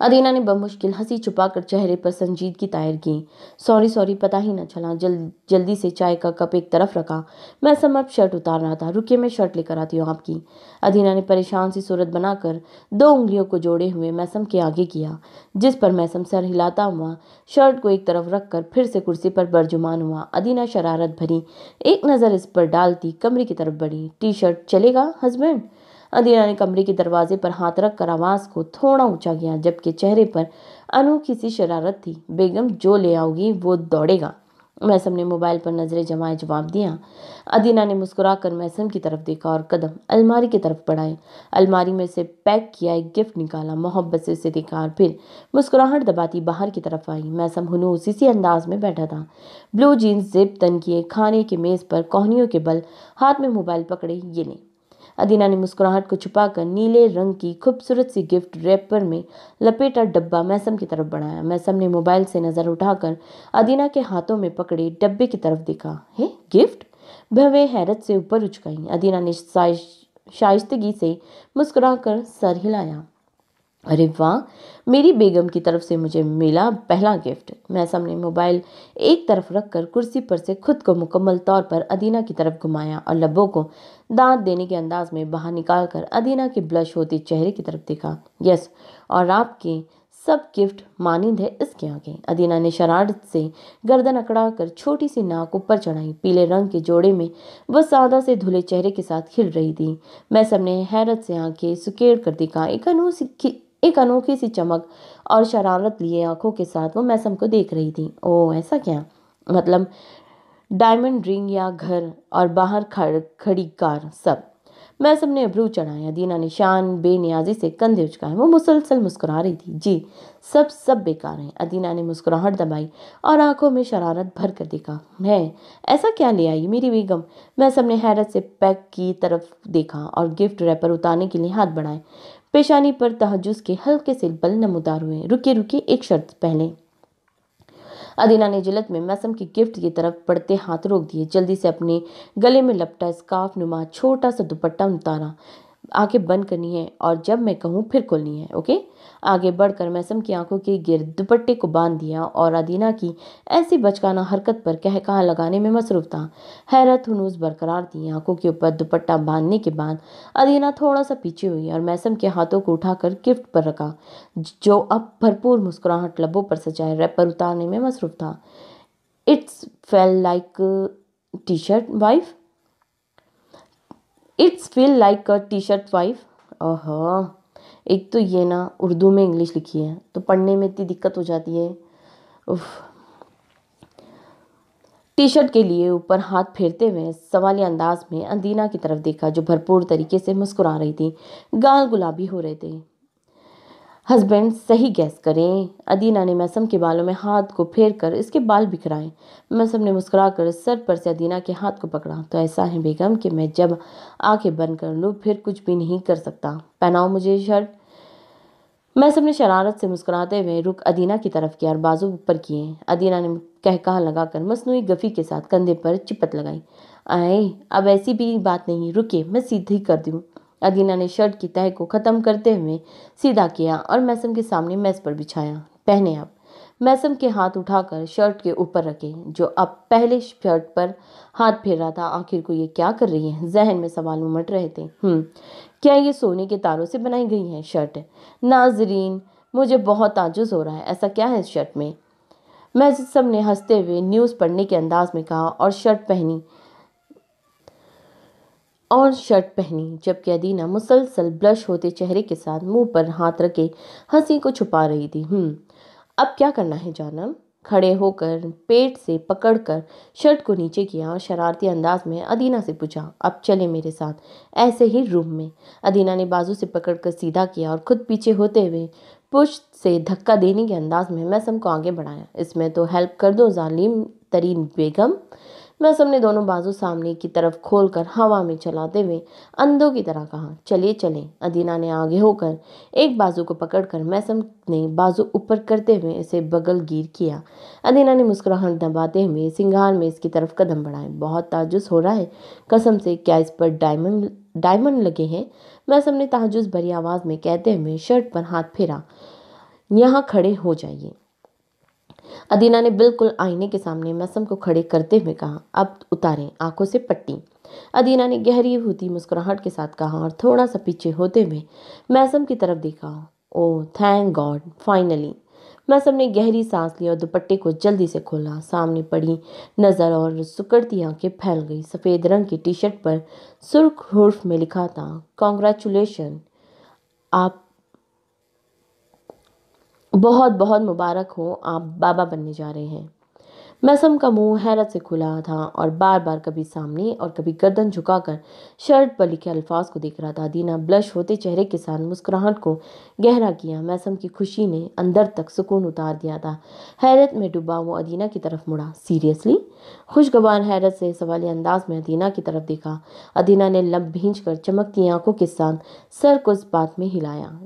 अदीना ने बमुश्किल हंसी छुपाकर चेहरे पर संजीदगी तायर की। सॉरी सॉरी, पता ही न चला। जल्दी से चाय का कप एक तरफ रखा। मैसम अब शर्ट उतार रहा था। रुकिए, मैं शर्ट लेकर आती हूँ आपकी। अदीना ने परेशान सी सूरत बनाकर 2 उंगलियों को जोड़े हुए मैसम के आगे किया, जिस पर मैसम सर हिलाता हुआ शर्ट को एक तरफ रखकर फिर से कुर्सी पर बरजुमान हुआ। अदीना शरारत भरी एक नज़र इस पर डालती कमरे की तरफ बढ़ी। टी शर्ट चलेगा हस्बैंड? अदीना ने कमरे के दरवाजे पर हाथ रखकर आवाज़ को थोड़ा ऊंचा किया, जबकि चेहरे पर अनोखी सी शरारत थी। बेगम, जो ले आओगी वो दौड़ेगा। मैसम ने मोबाइल पर नजरें जमाए जवाब दिया। अदीना ने मुस्कुराकर मैसम की तरफ देखा और कदम अलमारी की तरफ बढ़ाए। अलमारी में से पैक किया एक गिफ्ट निकाला। मोहब्बत से उसे देखा और फिर मुस्कुराहट दबाती बाहर की तरफ आई। मैसम हुनूस इसी अंदाज में बैठा था। ब्लू जीन्स जिप तन किए, खाने की मेज पर कोहनियों के बल हाथ में मोबाइल पकड़े। ये ले। अदीना ने मुस्कुराहट को छुपाकर नीले रंग की खूबसूरत सी गिफ्ट रैपर में लपेटा डब्बा मैसम की तरफ बढ़ाया। मैसम ने मोबाइल से नजर उठाकर अदीना के हाथों में पकड़े डब्बे की तरफ देखा। है गिफ्ट? वह हैरत से ऊपर उठ गई। अदीना ने शाइस्तगी से मुस्कुराकर सर हिलाया। अरे वाह, मेरी बेगम की तरफ से मुझे मिला पहला गिफ्ट। मैसम ने मोबाइल एक तरफ रखकर कुर्सी पर से खुद को मुकम्मल तौर पर अदीना की तरफ घुमाया और लब्बों को दांत देने के अंदाज में बाहर निकालकर अदीना के ब्लश होते चेहरे की तरफ देखा। यस, और आपके सब गिफ्ट मानिंद है इसके आगे। अदीना ने शरारत से गर्दन अकड़ाकर छोटी सी नाक ऊपर चढ़ाई। पीले रंग के जोड़े में वह सादा से धुले चेहरे के साथ खिल रही थी। मैसम ने हैरत से आंखें सुकेड़ कर देखा। एक अनोखी सी चमक और शरारत लिए आंखों के साथ वो मैसम को देख रही थी। ओह, ऐसा क्या? मतलब डायमंड रिंग या घर और बाहर खड़ी कार, सब? मैसम ने अब्रू चढ़ाया। दीना ने शान बेनियाजी से कंधे उचकाए। वो मुसलसल मुस्कुरा रही थी। जी, सब बेकार हैं। अदीना ने मुस्कुराहट दबाई और आंखों में शरारत भर कर देखा। मैं ऐसा क्या ले आई मेरी बेगम? मैसम ने हैरत से पैक की तरफ देखा और गिफ्ट रैपर उतारने के लिए हाथ बढ़ाए। पेशानी पर तहज्जुद के हल्के से बल नमूदार हुए। रुकिए रुकिए, एक शर्त पहले। अदीना ने जिलत में मैसम के गिफ्ट की तरफ बढ़ते हाथ रोक दिए। जल्दी से अपने गले में लपटा स्कार्फ नुमा छोटा सा दुपट्टा उतारा। आंखें बंद करनी है और जब मैं कहूँ फिर खोलनी है, ओके? आगे बढ़कर मैसम की आंखों के गिर्द दुपट्टे को बांध दिया और अदीना की ऐसी बचकाना हरकत पर कहकहा लगाने में मसरूफ था। हैरत हुनूस बरकरार थी। आंखों के ऊपर दुपट्टा बांधने के बाद अदीना थोड़ा सा पीछे हुई और मैसम के हाथों को उठाकर गिफ्ट पर रखा, जो अब भरपूर मुस्कुराहट लबों पर सजाए रैपर उतारने में मसरूफ था। It's feel like T shirt wife. It's feel like a T shirt wife. Oh, एक तो ये ना उर्दू में इंग्लिश लिखी है तो पढ़ने में इतनी दिक्कत हो जाती है। उफ। टी शर्ट के लिए ऊपर हाथ फेरते हुए सवालिया अंदाज में अदीना की तरफ देखा, जो भरपूर तरीके से मुस्कुरा रही थी। गाल गुलाबी हो रहे थे। हस्बैंड, सही गैस करें। अदीना ने मैसम के बालों में हाथ को फेर कर इसके बाल बिखराए। मैसम ने मुस्कुराकर सर पर से अदीना के हाथ को पकड़ा। तो ऐसा है बेगम कि मैं जब आंखें बंद कर लूँ फिर कुछ भी नहीं कर सकता। पहनाओ मुझे शर्ट। मैसम ने शरारत से मुस्कुराते हुए रुख अदीना की तरफ किया और बाजू ऊपर किए। अदीना ने कहकहा लगाकर मसनूई गफी के साथ कंधे पर चिपट लगाई। आए, अब ऐसी भी बात नहीं, रुकिए मैं सीधी कर दूँ। अदीना ने शर्ट की तह को ख़त्म करते हुए सीधा किया और मैसम के सामने मेज पर बिछाया। पहने आप। मैसम के हाथ उठाकर शर्ट के ऊपर रखे, जो अब पहले शर्ट पर हाथ फेर रहा था। आखिर को ये क्या कर रही है? जहन में सवाल उमड़ रहे थे। क्या ये सोने के तारों से बनाई गई है शर्ट? नाजरीन, मुझे बहुत ताज्जुब हो रहा है। ऐसा क्या है इस शर्ट में? मैसम ने हंसते हुए न्यूज़ पढ़ने के अंदाज में कहा और शर्ट पहनी, जबकि अदीना मुसलसल ब्लश होते चेहरे के साथ मुंह पर हाथ रखे हंसी को छुपा रही थी। अब क्या करना है जानम? खड़े होकर पेट से पकड़कर शर्ट को नीचे किया और शरारती अंदाज में अदीना से पूछा, अब चले मेरे साथ, ऐसे ही रूम में। अदीना ने बाजू से पकड़कर सीधा किया और खुद पीछे होते हुए पुश से धक्का देने के अंदाज में मैसम को आगे बढ़ाया। इसमें तो हेल्प कर दो जालिम तरीन बेगम। मैसम ने दोनों बाजू सामने की तरफ खोलकर हवा में चलाते हुए अंधों की तरह कहा, चलिए चले। अदीना ने आगे होकर एक बाजू को पकड़कर मैसम ने बाजू ऊपर करते हुए इसे बगल गिर किया। अदीना ने मुस्कुराहट दबाते हुए सिंगार में इसकी तरफ कदम बढ़ाए। बहुत ताज्जुब हो रहा है कसम से, क्या इस पर डायमंड लगे हैं? मैसम ने ताज्जुब भरी आवाज में कहते हुए शर्ट पर हाथ फेरा। यहाँ खड़े हो जाइए। अदीना ने बिल्कुल आईने के सामने मैसम को खड़े करते हुए कहा, अब उतारें आंखों से पट्टी। अदीना ने गहरी होती मुस्कुराहट के साथ कहा और थोड़ा सा पीछे होते हुए मैसम की तरफ देखा। Oh thank god, finally. Maisam ने गहरी सांस ली और दुपट्टे को जल्दी से खोला। सामने पड़ी नज़र और सुकड़ती आंखें फैल गई। सफ़ेद रंग की टी शर्ट पर सुर्ख हुर्फ में लिखा था, कॉन्ग्रेचुलेशन, आप बहुत बहुत मुबारक हो, आप बाबा बनने जा रहे हैं। मैसम का मुंह हैरत से खुला था और बार बार कभी सामने और कभी गर्दन झुकाकर शर्ट पर लिखे अल्फाज को देख रहा था। दीना ब्लश होते चेहरे के साथ मुस्कुराहट को गहरा किया। मैसम की खुशी ने अंदर तक सुकून उतार दिया था। हैरत में डूबा वो अदीना की तरफ मुड़ा। सीरियसली? खुशगवार हैरत से सवालिया अंदाज में अदीना की तरफ देखा। अदीना ने लब भींच कर चमकती आंखों के साथ सर को इस बात में हिलाया।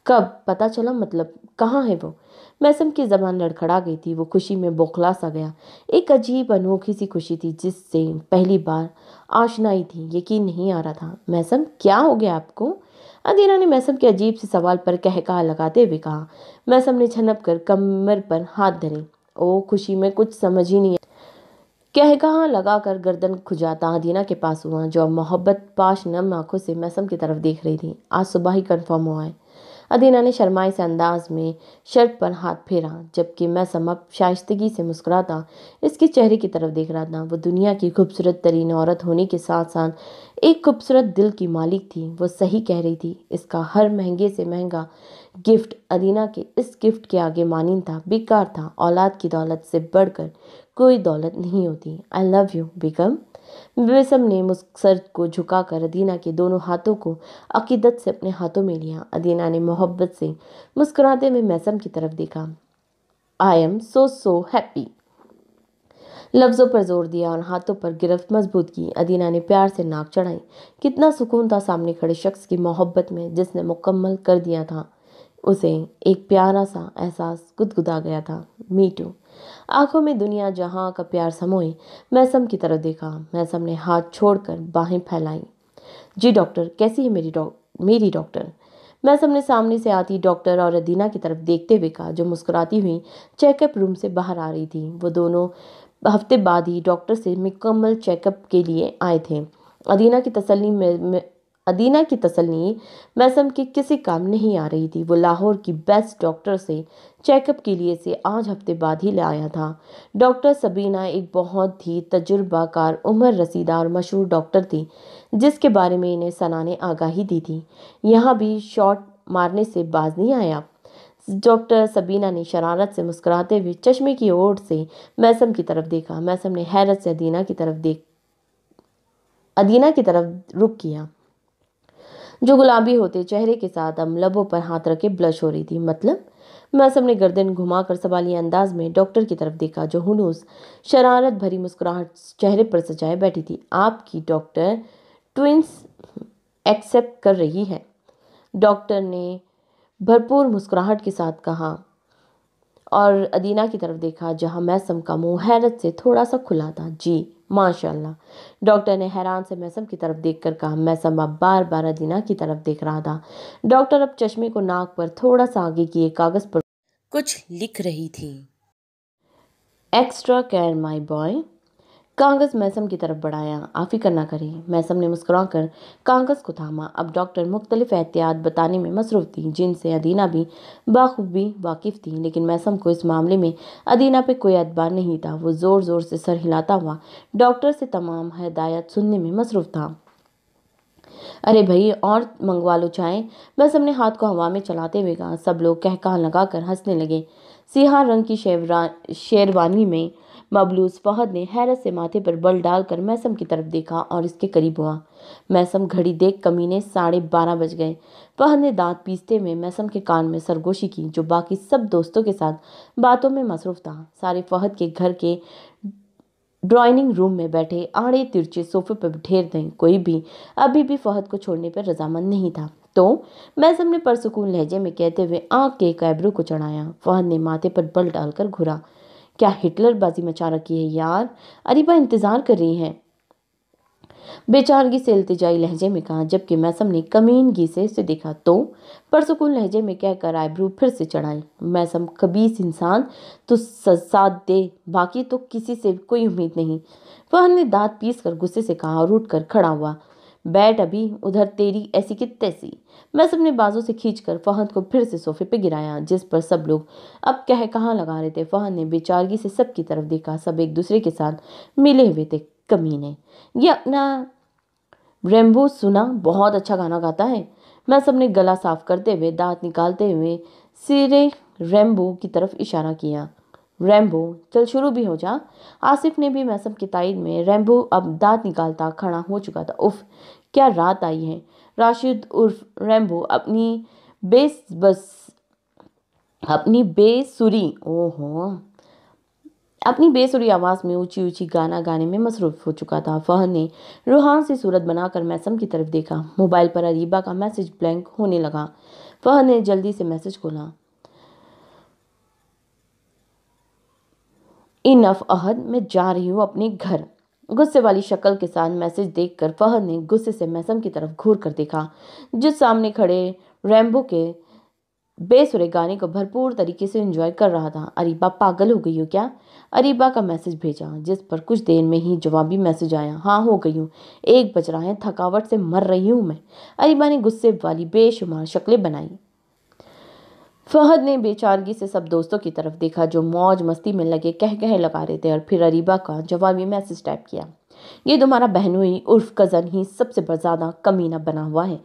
कब पता चला? मतलब कहाँ है वो? मैसम की जबान लड़खड़ा गई थी। वो खुशी में बौखला सा गया। एक अजीब अनोखी सी खुशी थी जिससे पहली बार आशनाई थी। यकीन नहीं आ रहा था। मैसम, क्या हो गया आपको? अदीना ने मैसम के अजीब से सवाल पर कहकहा लगाते हुए कहा। मैसम ने छनप कर कमर पर हाथ धरे। ओ खुशी में कुछ समझ ही नहीं। कहकहा लगाकर गर्दन खुजाता अदीना के पास हुआ, जो अब मोहब्बत पाश नम आंखों से मैसम की तरफ देख रही थी। आज सुबह ही कंफर्म हुआ है। अदीना ने शर्माए से अंदाज में शर्ट पर हाथ फेरा, जबकि मैसम अब शाइस्तगी से मुस्कुराता इसके चेहरे की तरफ देख रहा था। वो दुनिया की खूबसूरत तरीन औरत होने के साथ साथ एक खूबसूरत दिल की मालिक थी। वो सही कह रही थी। इसका हर महंगे से महंगा गिफ्ट अदीना के इस गिफ्ट के आगे मानीन था, बेकार था। औलाद की दौलत से बढ़कर कोई दौलत नहीं होती। आई लव यू बेगम। बेसम ने सर को झुकाकर अदीना के दोनों हाथों को अकीदत से अपने हाथों में लिया। अदीना ने मोहब्बत से मुस्कुराते हुए मैसम की तरफ देखा। आई एम सो हैप्पी, लफ्जों पर जोर दिया और हाथों पर गिरफ्त मजबूत की। अदीना ने प्यार से नाक चढ़ाई। कितना सुकून था सामने खड़े शख्स की मोहब्बत में, जिसने मुकम्मल कर दिया था। उसे एक प्यारा सा एहसास गुदगुदा गया था। Me too. आंखों में दुनिया जहां का प्यार समोए मैसम की तरफ देखा। मैसम ने हाथ छोड़कर बाहें फैलाई। जी डॉक्टर, कैसी है मेरी डॉक्टर। मैसम ने सामने से आती डॉक्टर और अदीना की तरफ देखते हुए कहा, जो मुस्कुराती हुई चेकअप रूम से बाहर आ रही थी। वो दोनों हफ्ते बाद ही डॉक्टर से मुकम्मल चेकअप के लिए आए थे। अदीना की तसल्ली मैसम के किसी काम नहीं आ रही थी। वो लाहौर की बेस्ट डॉक्टर से चेकअप के लिए से आज हफ्ते बाद ही लाया था। डॉक्टर सबीना एक बहुत ही तजुर्बाकार, उम्र रसीदा और मशहूर डॉक्टर थी, जिसके बारे में इन्हें सना ने आगाही दी थी। यहाँ भी शॉट मारने से बाज नहीं आया। डॉक्टर सबीना ने शरारत से मुस्कुराते हुए चश्मे की ओर से मैसम की तरफ देखा। मैसम ने हैरत से अदीना की तरफ रुख किया, जो गुलाबी होते चेहरे के साथ अब लबों पर हाथ रखे ब्लश हो रही थी। मतलब? मैसम ने गर्दन घुमाकर सवालिया अंदाज में डॉक्टर की तरफ देखा, जो हुनूस शरारत भरी मुस्कुराहट चेहरे पर सजाए बैठी थी। आपकी डॉक्टर ट्विंस एक्सेप्ट कर रही है, डॉक्टर ने भरपूर मुस्कुराहट के साथ कहा और अदीना की तरफ देखा, जहां मैसम का मुंह हैरत से थोड़ा सा खुला था। जी माशाल्लाह, डॉक्टर ने हैरान से मैसम की तरफ देखकर कहा। मैसम अब बार बार अदीना की तरफ देख रहा था। डॉक्टर अब चश्मे को नाक पर थोड़ा सा आगे किए कागज पर कुछ लिख रही थी। Extra care my boy. कागज मैसम की तरफ बढ़ाया। आप फिक्र ना करें। मैसम ने मुस्कुराकर कागज को थामा। अब डॉक्टर मुख्तलिफ एहतियात बताने में मसरूफ थी, जिनसे अदीना भी बाखूबी वाकिफ थी, लेकिन मैसम को इस मामले में अदीना पे कोई एतबार नहीं था। वो जोर जोर से सर हिलाता हुआ डॉक्टर से तमाम हिदायत सुनने में मसरूफ था। अरे भाई, और मंगवा लो चाय। मैसम ने हाथ को हवा में चलाते हुए कहा। सब लोग कहकहा लगाकर हंसने लगे। सियाह रंग की शेरवानी में मबलूस फहद ने हैरत से माथे पर बल डालकर मैसम की तरफ देखा और इसके करीब हुआ। मैसम घड़ी देख कमीने 12:30 बज गए। फहद ने दांत पीसते हुए मैसम के कान में सरगोशी की, जो बाकी सब दोस्तों के साथ बातों में मसरूफ था। सारे फहद के घर के ड्राइंग रूम में बैठे आड़े तिरछे सोफे पर ढेर थे। कोई भी अभी भी फहद को छोड़ने पर रजामंद नहीं था। तो मैसम ने परसुकून लहजे में कहते हुए आंख के एक आइब्रो को चढ़ाया। फहद ने माथे पर बल डालकर घुरा। क्या हिटलर बाजी मचा रखी है यार, अरीबा इंतजार कर रही है, बेचारगी से इल्तिजाई लहजे में कहा, जबकि मैसम ने कमीनगी से उसे देखा। तो परसुकून लहजे में कहकर आइब्रो फिर से चढ़ाई। मैसम खबीस इंसान तो साथ दे, बाकी तो किसी से कोई उम्मीद नहीं। फहद ने दांत पीस कर गुस्से से कहा और उठकर खड़ा हुआ। बैठ अभी, उधर तेरी ऐसी की तैसी। मैसम ने बाजू से खींचकर फहद को फिर से सोफे पे गिराया, जिस पर सब लोग अब कहाँ लगा रहे थे। फहद ने बेचारगी से सबकी तरफ देखा। सब एक दूसरे के साथ मिले हुए थे। कमीने, ये अपना रेम्बो सुना, बहुत अच्छा गाना गाता है। मैसम ने गला साफ करते हुए दांत निकालते हुए सिरे रेम्बो की तरफ इशारा किया। रैम्बो, चल शुरू भी हो जा। आसिफ ने भी मैसम की ताईद में। रैम्बो अब दांत निकालता खड़ा हो चुका था। उफ, क्या रात आई है। राशिद उर्फ रैम्बो अपनी बेसुरी आवाज में ऊंची ऊंची गाना गाने में मसरूफ हो चुका था। फहद ने रूहान से सूरत बनाकर मैसम की तरफ देखा। मोबाइल पर अरीबा का मैसेज ब्लैंक होने लगा। फहद ने जल्दी से मैसेज खोला। इनफ अहद, मैं जा रही हूँ अपने घर। गुस्से वाली शक्ल के साथ मैसेज देखकर फहद ने गुस्से से मैसम की तरफ घूर कर देखा, जो सामने खड़े रैम्बो के बेसुरे गाने को भरपूर तरीके से एंजॉय कर रहा था। अरीबा पागल हो गई हो क्या? अरीबा का मैसेज भेजा, जिस पर कुछ देर में ही जवाबी मैसेज आया, हाँ हो गई हूँ, 1 बज रहा है, थकावट से मर रही हूँ मैं। अरीबा ने गुस्से वाली बेशुमार शक्लें बनाई। फहद ने बेचारगी से सब दोस्तों की तरफ देखा जो मौज मस्ती में लगे कह कह लगा रहे थे, और फिर अरीबा का जवाबी मैसेज टाइप किया, ये तुम्हारा बहनोई उर्फ कज़न ही सबसे ज्यादा कमीना बना हुआ है।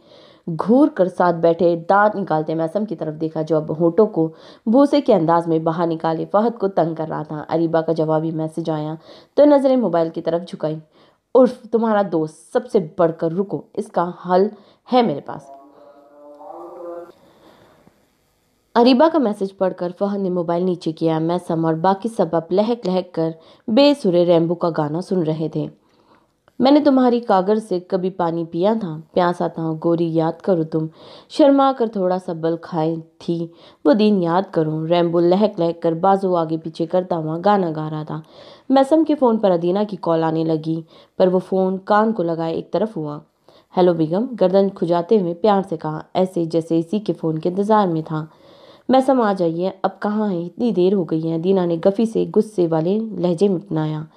घूर कर साथ बैठे दांत निकालते मैसम की तरफ देखा, जो अब होठों को भूसे के अंदाज में बाहर निकाले फहद को तंग कर रहा था। अरीबा का जवाबी मैसेज आया तो नजरें मोबाइल की तरफ झुकाई। उर्फ तुम्हारा दोस्त सबसे बढ़कर, रुको, इसका हल है मेरे पास। अरीबा का मैसेज पढ़कर फहद ने मोबाइल नीचे किया। मैसम और बाकी सब अब लहक लहक कर बेसुरे रैम्बो का गाना सुन रहे थे। मैंने तुम्हारी कागर से कभी पानी पिया था, प्यासा था गोरी याद करो तुम, शर्मा कर थोड़ा सा बल खाई थी वो दिन याद करो। रैम्बो लहक लहक कर बाजू आगे पीछे करता हुआ गाना गा रहा था। मैसम के फ़ोन पर अदीना की कॉल आने लगी, पर वो फ़ोन कान को लगाए एक तरफ हुआ। हेलो बेगम, गर्दन खुजाते हुए प्यार से कहा, ऐसे जैसे इसी के फ़ोन के इंतज़ार में था। मैसम आ जाइए, अब कहाँ है, इतनी देर हो गई है, दीना ने गफ़ी से गुस्से वाले लहजे में अपनाया।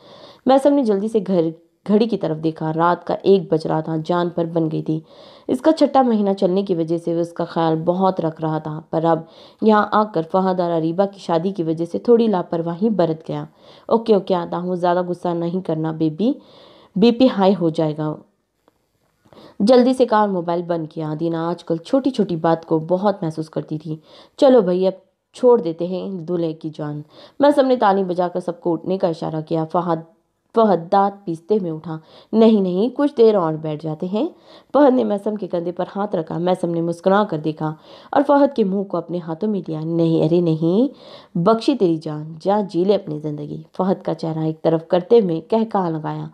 मैसम ने जल्दी से घड़ी की तरफ देखा। रात का 1 बज रहा था, जान पर बन गई थी। इसका छठा महीना चलने की वजह से उसका ख्याल बहुत रख रहा था, पर अब यहाँ आकर फहद और अरीबा की शादी की वजह से थोड़ी लापरवाही बरत गया। ओके ओके, आता हूँ, ज़्यादा गुस्सा नहीं करना बेबी, बीपी हाई हो जाएगा। जल्दी से कार मोबाइल बंद किया। दीना आजकल छोटी छोटी बात को बहुत महसूस करती थी। चलो भाई, अब छोड़ देते हैं दूल्हे की जान। मैं सबने ताली बजाकर सबको उठने का इशारा किया। फहद दांत पीसते हुए उठा। नहीं नहीं, कुछ देर और बैठ जाते हैं। फहद ने मैसम के कंधे पर हाथ रखा। मैसम ने मुस्कुरा कर देखा और फहद के मुंह को अपने हाथों में लिया। नहीं, अरे नहीं, बख्शी तेरी जान, जा जी ले अपनी जिंदगी। फहद का चेहरा एक तरफ करते हुए कह कहा लगाया।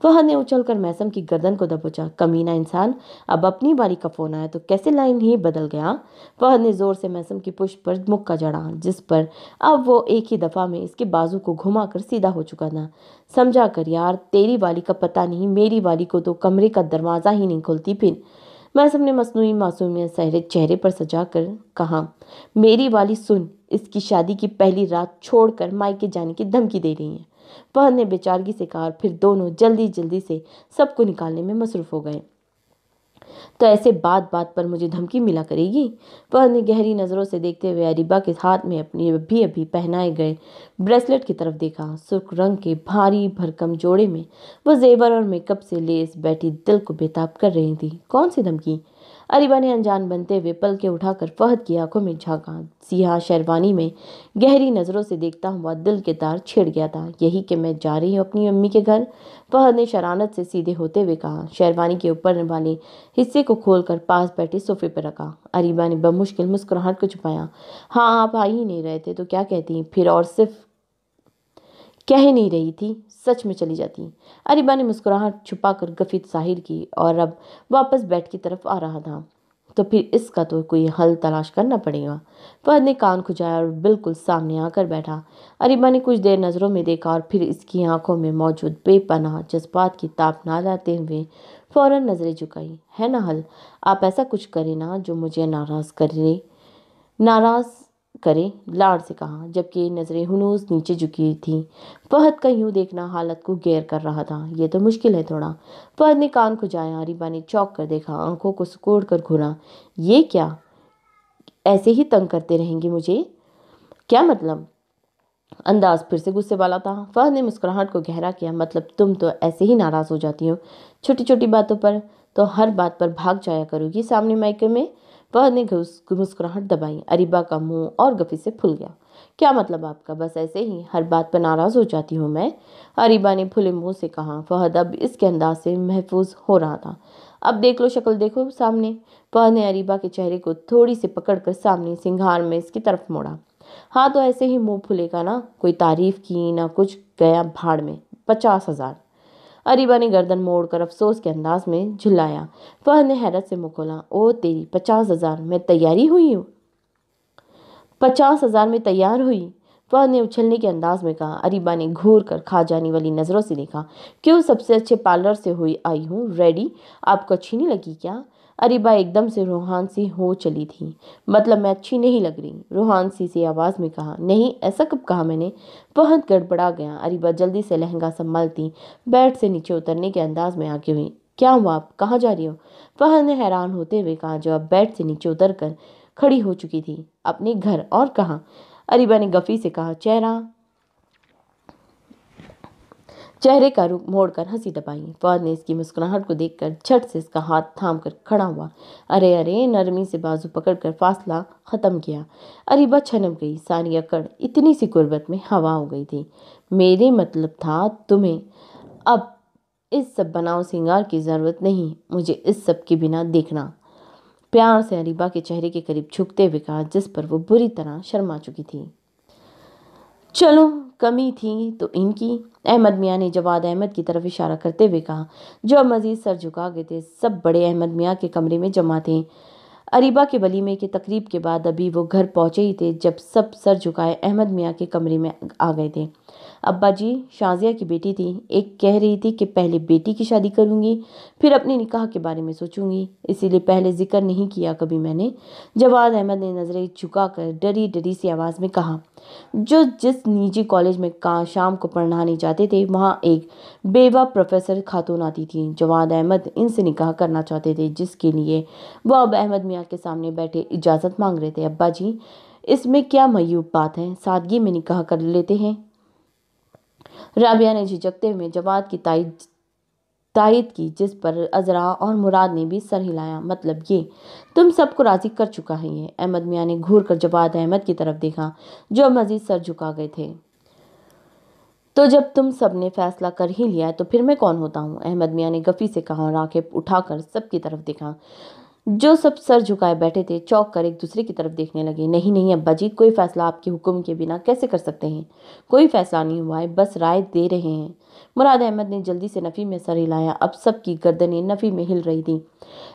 फहद ने उछलकर मैसम की गर्दन को दबोचा। कमीना इंसान, अब अपनी बारी का फोन आया तो कैसे लाइन ही बदल गया। फहद ने जोर से मैसम की पुष्ट पर मुक्का जड़ा, जिस पर अब वो एक ही दफा में इसके बाजू को घुमाकर सीधा हो चुका था। समझा कर यार, तेरी वाली का पता नहीं, मेरी वाली को तो कमरे का दरवाजा ही नहीं खुलती। फिर मैसम ने मसनूई मासूमियत सहरे चेहरे पर सजा कर कहा, मेरी वाली सुन, इसकी शादी की पहली रात छोड़कर मायके जाने की धमकी दे रही है। फहद ने बेचारगी से कहा, फिर दोनों जल्दी जल्दी से सबको निकालने में मसरूफ हो गए। तो ऐसे बात बात पर मुझे धमकी मिला करेगी? फहद ने गहरी नज़रों से देखते हुए अरीबा के हाथ में अपनी अभी अभी पहनाए गए ब्रेसलेट की तरफ देखा। सुर्ख रंग के भारी भरकम जोड़े में वो जेवर और मेकअप से लेस बैठी दिल को बेताब कर रही थी। कौन सी धमकी? अरीबा ने अनजान बनते हुए पलकें उठाकर फहद की आंखों में झांका। सियाह शेरवानी में गहरी नज़रों से देखता हुआ दिल के तार छिड़ गया था। यही कि मैं जा रही हूँ अपनी अम्मी के घर? फहद ने शरारत से सीधे होते हुए कहा। शेरवानी के ऊपर वाले हिस्से को खोलकर पास बैठे सोफे पर रखा। अरीबा ने बमुश्किल मुस्कुराहट को छुपाया। हाँ, आप आ ही नहीं रहे थे तो क्या कहती फिर? और सिर्फ कह नहीं रही थी, सच में चली जाती। अरीबा ने मुस्कुराहट छुपाकर गफित जाहिर की और अब वापस बेड की तरफ आ रहा था। तो फिर इसका तो कोई हल तलाश करना पड़ेगा। फहद ने कान खुजाया और बिल्कुल सामने आकर बैठा। अरीबा ने कुछ देर नज़रों में देखा और फिर इसकी आंखों में मौजूद बेपनाह जज्बात की ताप ना लाते हुए फौरन नजरें झुकाई। है ना हल? आप ऐसा कुछ करें ना जो मुझे नाराज करे, लाड़ से कहा, जबकि नजरें हुनूस नीचे झुकी थी। फहद का यूं देखना हालत को गैर कर रहा था। ये तो मुश्किल है थोड़ा। फहद ने कान खुजाया। अरीबा ने चौंक कर देखा, आंखों को सिकोड़ कर घूरा। ये क्या, ऐसे ही तंग करते रहेंगे मुझे? क्या मतलब? अंदाज फिर से गुस्से वाला था। फहद ने मुस्कुराहट को गहरा किया। मतलब तुम तो ऐसे ही नाराज हो जाती हो छोटी छोटी बातों पर, तो हर बात पर भाग जाया करोगी सामने मायके में? फहद ने मुस्कुराहट दबाई। अरीबा का मुंह और गफी से फूल गया। क्या मतलब आपका? बस ऐसे ही हर बात पर नाराज हो जाती हूँ मैं? अरीबा ने फुले मुंह से कहा। फहद अब इसके अंदाज से महफूज हो रहा था। अब देख लो, शक्ल देखो सामने। फहद ने अरीबा के चेहरे को थोड़ी सी पकड़कर सामने सिंगार में इसकी तरफ मोड़ा। हाँ तो ऐसे ही मुंह फुलेगा ना? कोई तारीफ की ना कुछ, गया भाड़ में। 50,000। अरीबा ने गर्दन मोड़कर अफसोस के अंदाज में झुलाया। फहद ने हैरत से मुंह खोला। ओ तेरी, 50,000 में तैयारी हुई हूँ? 50,000 में तैयार हुई? फहद ने उछलने के अंदाज में कहा। अरीबा ने घूर कर खा जाने वाली नज़रों से देखा। क्यों, सबसे अच्छे पार्लर से हुई आई हूँ, रेडी। आपको अच्छी नहीं लगी क्या? अरीबा एकदम से रूहान सी हो चली थी। मतलब मैं अच्छी नहीं लग रही? रूहान सी आवाज़ में कहा। नहीं, ऐसा कब कहा मैंने? फहद गड़बड़ा गया। अरीबा जल्दी से लहंगा संभालती बेड से नीचे उतरने के अंदाज में आगे हुई। क्या हुआ, आप कहाँ जा रही हो? फहद ने हैरान होते हुए कहा, जो अब बेड से नीचे उतर कर खड़ी हो चुकी थी। अपने घर, और कहाँ? अरीबा ने गफी से कहा। चेहरे का रुख मोड़कर हंसी दबाई। फहद ने इसकी मुस्कुराहट को देखकर झट से इसका हाथ थाम कर खड़ा हुआ। अरे अरे, नरमी से बाजू पकड़कर फासला खत्म किया। अरीबा छनक गई। सारी अकड़ इतनी सी कुर्बत में हवा हो गई थी। मेरे मतलब था तुम्हें। अब इस सब बनाव सिंगार की जरूरत नहीं, मुझे इस सब के बिना देखना। प्यार से अरीबा के चेहरे के करीब झुकते हुए कहा, जिस पर वो बुरी तरह शर्मा चुकी थी। चलो, कमी थी तो इनकी। अहमद मियाँ ने जवाद अहमद की तरफ इशारा करते हुए कहा, जो अब मजीद सर झुका गए थे। सब बड़े अहमद मियाँ के कमरे में जमा थे। अरीबा के वलीमे के तकरीब के बाद अभी वो घर पहुंचे ही थे जब सब सर झुकाए अहमद मियाँ के कमरे में आ गए थे। अब्बा जी, शाजिया की बेटी थी, एक कह रही थी कि पहले बेटी की शादी करूंगी, फिर अपने निकाह के बारे में सोचूंगी, इसीलिए पहले जिक्र नहीं किया कभी मैंने। जवाद अहमद ने नजरें झुकाकर डरी डरी सी आवाज़ में कहा। जो जिस निजी कॉलेज में शाम को पढ़ाने जाते थे, वहाँ एक बेवा प्रोफेसर खातून आती थी। जवाद अहमद इनसे निकाह करना चाहते थे, जिसके लिए वो अब अहमद मियाँ के सामने बैठे इजाज़त मांग रहे थे। अब्बा जी, इसमें क्या मयूब बात है, सादगी में निकाह कर लेते हैं। राबिया ने झिझकते हुए जवाद की तायद की, जिस पर अजरा और मुराद ने भी सर हिलाया। मतलब ये तुम सबको राजी कर चुका है ये? अहमद मियाँ ने घूर कर जवाद अहमद की तरफ देखा, जो मजीद सर झुका गए थे। तो जब तुम सब ने फैसला कर ही लिया तो फिर मैं कौन होता हूँ? अहमद मियाँ ने गफी से कहा और आंखें उठाकर सबकी तरफ देखा। जो सब सर झुकाए बैठे थे चौंक कर एक दूसरे की तरफ देखने लगे। नहीं नहीं अब्बा जी, कोई फैसला आपके हुक्म के बिना कैसे कर सकते हैं? कोई फैसला नहीं हुआ है, बस राय दे रहे हैं। मुराद अहमद ने जल्दी से नफ़ी में सर हिलाया। अब सबकी गर्दनें नफ़ी में हिल रही थी।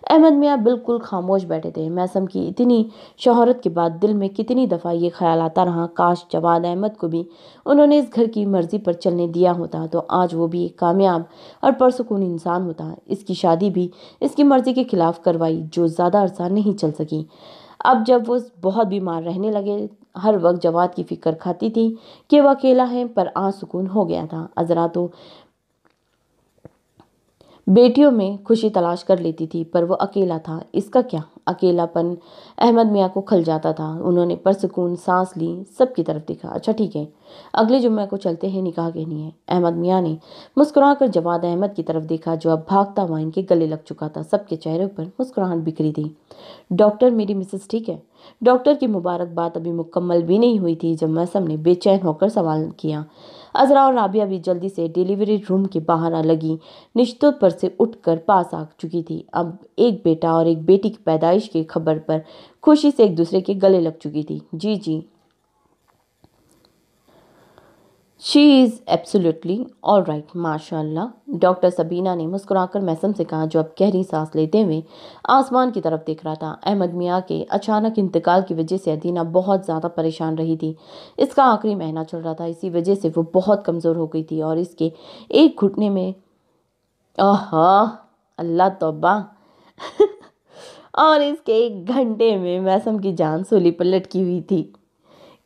अहमद मियाँ बिल्कुल खामोश बैठे थे। मैसम की इतनी शोहरत के बाद दिल में कितनी दफ़ा ये ख्याल आता रहा, काश जवाद अहमद को भी उन्होंने इस घर की मर्जी पर चलने दिया होता तो आज वो भी एक कामयाब और पुरसुकून इंसान होता। इसकी शादी भी इसकी मर्जी के खिलाफ करवाई, जो ज़्यादा अरसा नहीं चल सकी। अब जब वो बहुत बीमार रहने लगे, हर वक्त जवाद की फिक्र खाती थी कि वह अकेला है, पर आज सुकून हो गया था। अजरा तो बेटियों में खुशी तलाश कर लेती थी, पर वो अकेला था। इसका क्या? अकेलापन अहमद मियाँ को खल जाता था। उन्होंने परसुकून सांस ली, सबकी तरफ देखा। अच्छा ठीक है, अगले जुम्मे को चलते हैं, निकाह कहनी है। अहमद मियाँ ने मुस्कुराकर जवाद अहमद की तरफ देखा, जो अब भागता हुआ इनके गले लग चुका था। सबके चेहरे पर मुस्कुराहट बिखरी थी। डॉक्टर, मेरी मिसेस ठीक है? डॉक्टर की मुबारकबाद अभी मुकम्मल भी नहीं हुई थी जब मैसम ने बेचैन होकर सवाल किया। अजरा और राबिया भी जल्दी से डिलीवरी रूम के बाहर आ लगी। निश्तों पर से उठकर पास आ चुकी थी। अब एक बेटा और एक बेटी की पैदाइश की खबर पर खुशी से एक दूसरे के गले लग चुकी थी। जी जी, she is absolutely all right, माशाल्लाह। डॉक्टर सबीना ने मुस्कुराकर मैसम से कहा, जो अब गहरी सांस लेते हुए आसमान की तरफ देख रहा था। अहमद मियाँ के अचानक इंतकाल की वजह से अदीना बहुत ज़्यादा परेशान रही थी। इसका आखिरी महीना चल रहा था, इसी वजह से वो बहुत कमज़ोर हो गई थी और इसके एक घुटने में आहा, अल्लाह तौबा और इसके एक घंटे में मैसम की जान सूली पर लटकी हुई थी।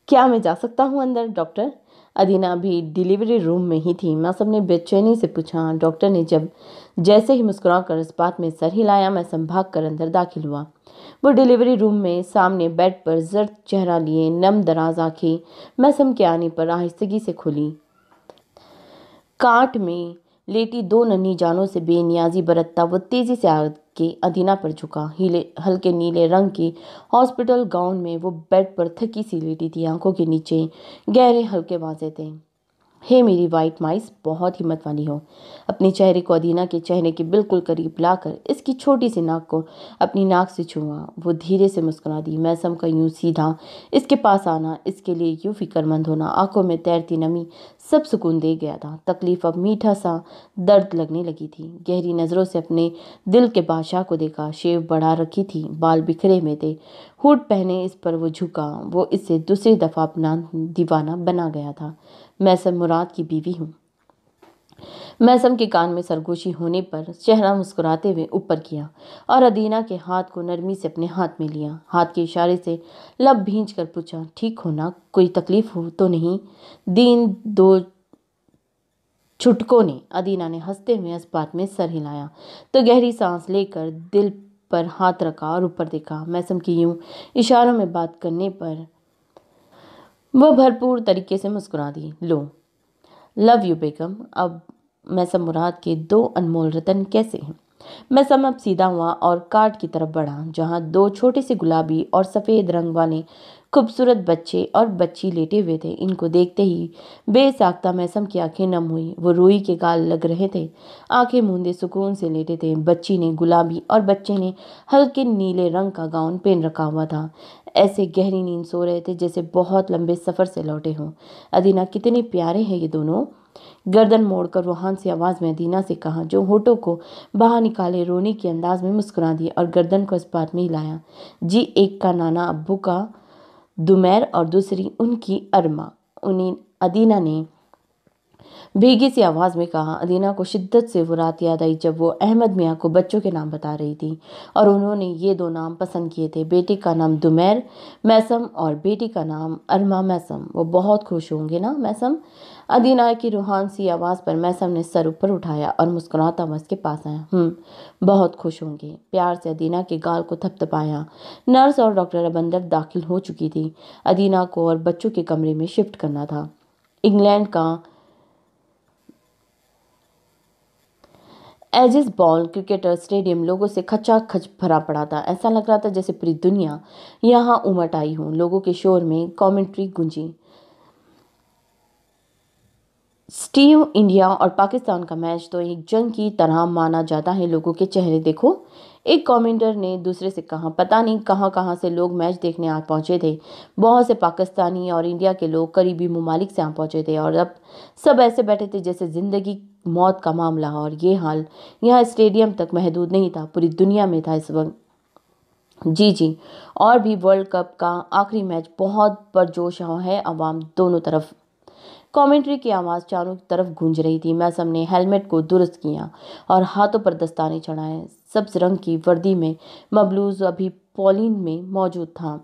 क्या मैं जा सकता हूँ अंदर डॉक्टर? अदीना भी डिलीवरी रूम में ही थी। मैसम ने बेचैनी से पूछा। डॉक्टर ने जैसे ही मुस्कुराकर इस बात में सर हिलाया, मैसम भाग कर अंदर दाखिल हुआ। वो डिलीवरी रूम में सामने बेड पर जर्द चेहरा लिए नम दराज आंखें मैसम के आने पर आहिस्तगी से खुली। काट में लेटी दो नन्ही जानों से बेनियाजी बरतता वो तेजी से आके अदीना पर झुका। हल्के नीले रंग के हॉस्पिटल गाउन में वो बेड पर थकी सी लेटी थी। आंखों के नीचे गहरे हल्के वाजे थे। हे मेरी वाइट माइस, बहुत हिम्मत वाली हो। अपने चेहरे को अदीना के चेहरे के बिल्कुल करीब लाकर इसकी छोटी सी नाक को अपनी नाक से छुआ। वो धीरे से मुस्कुरा दी। मैसम का यूं सीधा इसके पास आना, इसके लिए यूं फिक्रमंद होना, आंखों में तैरती नमी सब सुकून दे गया था। तकलीफ अब मीठा सा दर्द लगने लगी थी। गहरी नज़रों से अपने दिल के बादशाह को देखा। शेव बढ़ा रखी थी, बाल बिखरे में थे, हुड पहने इस पर वो झुका। वो इससे दूसरी दफ़ा अपना दीवाना बना गया था। मैसम मुराद की बीवी हूँ। मैसम के कान में सरगोशी होने पर चेहरा मुस्कुराते हुए ऊपर किया और अदीना के हाथ को नरमी से अपने हाथ में लिया। हाथ के इशारे से लब भींच कर पूछा, ठीक हो ना? कोई तकलीफ हो तो नहीं? दिन दो छुटकों ने अदीना ने हंसते हुए इस बात में सर हिलाया तो गहरी सांस लेकर दिल पर हाथ रखा और ऊपर देखा। मैसम की यूं इशारों में बात करने पर वह भरपूर तरीके से मुस्कुरा दी। लो, लव यू बेगम। अब मैसम मुराद के दो अनमोल रतन कैसे हैं? मैसम अब सीधा हुआ और कार्ट की तरफ बढ़ा, जहां दो छोटे से गुलाबी और सफ़ेद रंग वाले खूबसूरत बच्चे और बच्ची लेटे हुए थे। इनको देखते ही बेसाख्ता मैसम की आंखें नम हुई। वो रूई के गाल लग रहे थे, आंखें मूंदे सुकून से लेटे थे। बच्ची ने गुलाबी और बच्चे ने हल्के नीले रंग का गाउन पहन रखा हुआ था। ऐसे गहरी नींद सो रहे थे जैसे बहुत लंबे सफ़र से लौटे हों। अदीना, कितने प्यारे हैं ये दोनों। गर्दन मोड़कर रूहान सी आवाज़ में अदीना से कहा, जो होठों को बाहर निकाले रोने के अंदाज में मुस्कुरा दी और गर्दन को इस बात में हिलाया। जी, एक का नाना अब्बू का दुमैर और दूसरी उनकी अरमा। उन्हें अदीना ने भीगी सी आवाज़ में कहा। अदीना को शिद्दत से वो रात याद आई जब वो अहमद मियाँ को बच्चों के नाम बता रही थी और उन्होंने ये दो नाम पसंद किए थे, बेटे का नाम दुमैर मैसम और बेटी का नाम अरमा मैसम। वो बहुत खुश होंगे ना मैसम? अदीना की रूहान सी आवाज़ पर मैसम ने सर ऊपर उठाया और मुस्कुराता हुआ उसके पास आया। बहुत खुश होंगे। प्यार से अदीना के गाल को थपथपाया। नर्स और डॉक्टर अब अंदर दाखिल हो चुकी थी। अदीना को और बच्चों के कमरे में शिफ्ट करना था। इंग्लैंड का एजिस बॉल क्रिकेटर स्टेडियम लोगों से खचाखच भरा पड़ा था। ऐसा लग रहा था जैसे पूरी दुनिया यहाँ उमट आई हो। लोगों के शोर में कमेंट्री गूंजी। स्टीव, इंडिया और पाकिस्तान का मैच तो एक जंग की तरह माना जाता है। लोगों के चेहरे देखो, एक कमेंटर ने दूसरे से कहा। पता नहीं कहाँ कहाँ से लोग मैच देखने आ पहुंचे थे। बहुत से पाकिस्तानी और इंडिया के लोग करीबी ममालिक से आ पहुंचे थे और अब सब ऐसे बैठे थे जैसे जिंदगी मौत का मामला। और ये हाल यहाँ स्टेडियम तक महदूद नहीं था, पूरी दुनिया में था इस वक्त। जी जी, और भी वर्ल्ड कप का आखिरी मैच बहुत पुरजोश है अवाम दोनों तरफ। कमेंट्री की आवाज़ चारों तरफ गूंज रही थी। मैसम ने हेलमेट को दुरुस्त किया और हाथों पर दस्ताने चढ़ाए। सब्ज रंग की वर्दी में मबलूज अभी पोलिंग में मौजूद था।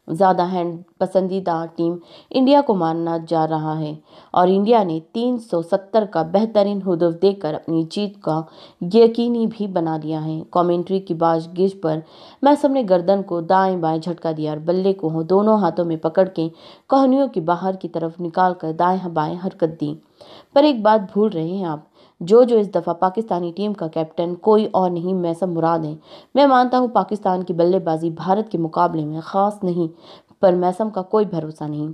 ज़्यादा हैंड पसंदीदा टीम इंडिया को माना जा रहा है और इंडिया ने 370 का बेहतरीन हदफ देकर अपनी जीत का यकीनी भी बना लिया है। कमेंट्री की बाजगिश पर मैसम ने गर्दन को दाएं बाएं झटका दिया और बल्ले को दोनों हाथों में पकड़ के कोहनियों की बाहर की तरफ निकाल कर दाएं बाएं हरकत दी। पर एक बात भूल रहे हैं आप, जो इस दफ़ा पाकिस्तानी टीम का कैप्टन कोई और नहीं, मैसम मुराद है। मैं मानता हूँ पाकिस्तान की बल्लेबाजी भारत के मुकाबले में ख़ास नहीं, पर मैसम का कोई भरोसा नहीं।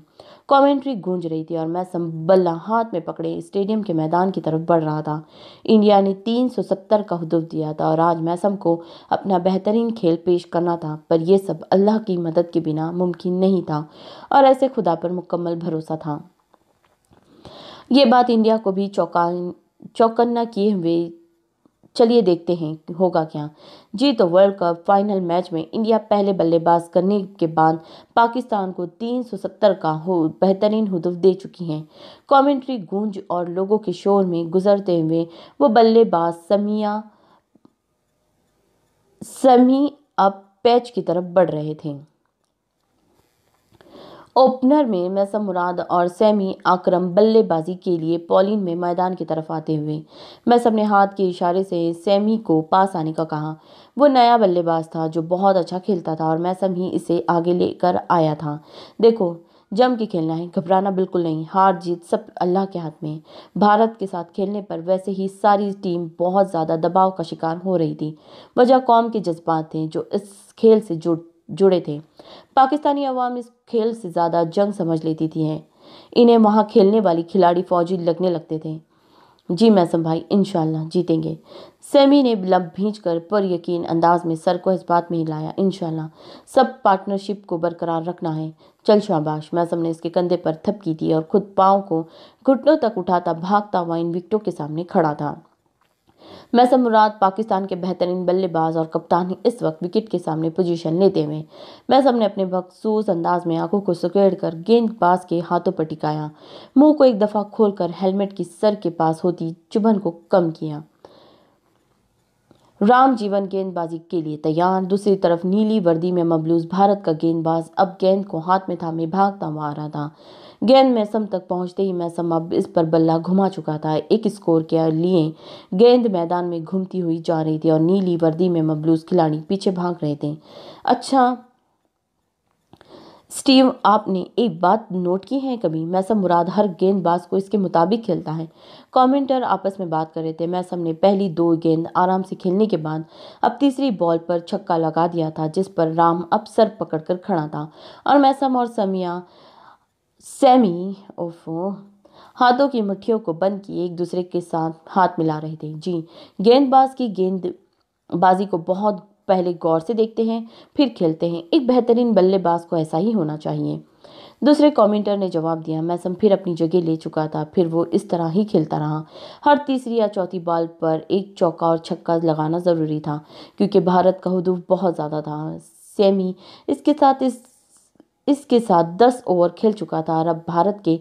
कमेंट्री गूंज रही थी और मैसम बल्ला हाथ में पकड़े स्टेडियम के मैदान की तरफ बढ़ रहा था। इंडिया ने 370 का हदफ दिया था और आज मैसम को अपना बेहतरीन खेल पेश करना था, पर यह सब अल्लाह की मदद के बिना मुमकिन नहीं था और ऐसे खुदा पर मुकम्मल भरोसा था। ये बात इंडिया को भी चौकन्ना किए हुए। चलिए देखते हैं होगा क्या। जी तो वर्ल्ड कप फाइनल मैच में इंडिया पहले बल्लेबाज करने के बाद पाकिस्तान को 370 का बेहतरीन हदफ दे चुकी हैं। कमेंट्री गूंज और लोगों के शोर में गुजरते हुए वो बल्लेबाज समी अब पैच की तरफ बढ़ रहे थे। ओपनर में मैसम मुराद और सैमी आकरम बल्लेबाजी के लिए पोलिंग में मैदान की तरफ आते हुए मैसम ने हाथ के इशारे से सैमी को पास आने का कहा। वो नया बल्लेबाज था जो बहुत अच्छा खेलता था और मैसम ही इसे आगे लेकर आया था। देखो, जम के खेलना है, घबराना बिल्कुल नहीं। हार जीत सब अल्लाह के हाथ में। भारत के साथ खेलने पर वैसे ही सारी टीम बहुत ज़्यादा दबाव का शिकार हो रही थी। वजह कौम के जज्बात थे जो इस खेल से जुड़े थे। पाकिस्तानी अवाम इस खेल से ज़्यादा जंग समझ लेती थी। इन्हें वहाँ खेलने वाली खिलाड़ी फौजी लगने लगते थे। जी मैसम भाई, इंशाल्लाह जीतेंगे। सेमी ने लब भींचकर पर यकीन अंदाज में सर को इस बात में हिलाया। इंशाल्लाह, सब पार्टनरशिप को बरकरार रखना है। चल शाबाश। मैसम ने इसके कंधे पर थपकी दी और खुद पाँव को घुटनों तक उठाता भागता हुआ इन विकेटों के सामने खड़ा था। मैसम मुराद पाकिस्तान के बेहतरीन बल्लेबाज और कप्तान इस वक्त विकेट के सामने पोजीशन लेते हुए मैसम ने अपने मखसूस अंदाज में आंखों को सिकुड़ कर गेंदबाज के हाथों पर टिकाया, मुंह को एक दफा खोलकर हेलमेट की सर के पास होती चुभन को कम किया। राम जीवन गेंदबाजी के लिए तैयार। दूसरी तरफ नीली वर्दी में मबलूस भारत का गेंदबाज अब गेंद को हाथ में थामे भागता हुआ आ रहा था। गेंद मैसम तक पहुंचते ही मैसम अब इस पर बल्ला घुमा चुका था। एक स्कोर के लिए गेंद मैदान में घूमती हुई जा रही थी और नीली वर्दी में मबलूस खिलाड़ी पीछे भाग रहे थे। अच्छा स्टीव, आपने एक बात नोट की है कभी? मैसम मुराद हर गेंदबाज को इसके मुताबिक खेलता है। कमेंटर आपस में बात कर रहे थे। मैसम ने पहली 2 गेंद आराम से खेलने के बाद अब तीसरी बॉल पर छक्का लगा दिया था, जिस पर राम अब सर पकड़कर खड़ा था और मैसम और सेमी ओफो हाथों की मुट्ठियों को बंद किए एक दूसरे के साथ हाथ मिला रहे थे। जी, गेंदबाज की गेंदबाजी को बहुत पहले गौर से देखते हैं फिर खेलते हैं। एक बेहतरीन बल्लेबाज को ऐसा ही होना चाहिए। दूसरे कमेंटर ने जवाब दिया। मैसम फिर अपनी जगह ले चुका था। फिर वो इस तरह ही खेलता रहा। हर तीसरी या चौथी बॉल पर एक चौका और छक्का लगाना जरूरी था, क्योंकि भारत का हुजूम बहुत ज्यादा था। सेमी इसके साथ 10 ओवर खेल चुका था और अब भारत के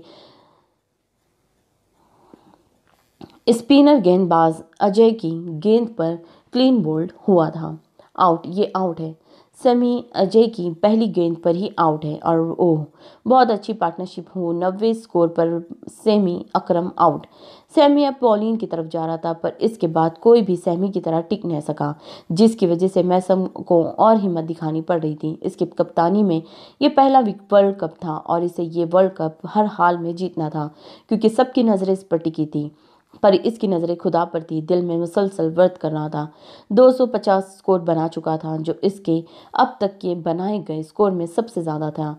स्पिनर गेंदबाज अजय की गेंद पर क्लीन बोल्ड हुआ था। आउट, ये आउट है। सेमी अजय की पहली गेंद पर ही आउट है और ओह, बहुत अच्छी पार्टनरशिप हो। 90 स्कोर पर सेमी अकरम आउट। सेमी अब बॉलिंग की तरफ जा रहा था, पर इसके बाद कोई भी सेमी की तरह टिक नहीं सका, जिसकी वजह से मैसम को और हिम्मत दिखानी पड़ रही थी। इसके कप्तानी में ये पहला वर्ल्ड कप था और इसे ये वर्ल्ड कप हर हाल में जीतना था, क्योंकि सबकी नजरें इस पर टिकी थी। पर इसकी नज़रें खुदा पर थी। दिल में मुसलसल व्रत कर रहा था। 250 स्कोर बना चुका था, जो इसके अब तक के बनाए गए स्कोर में सबसे ज़्यादा था।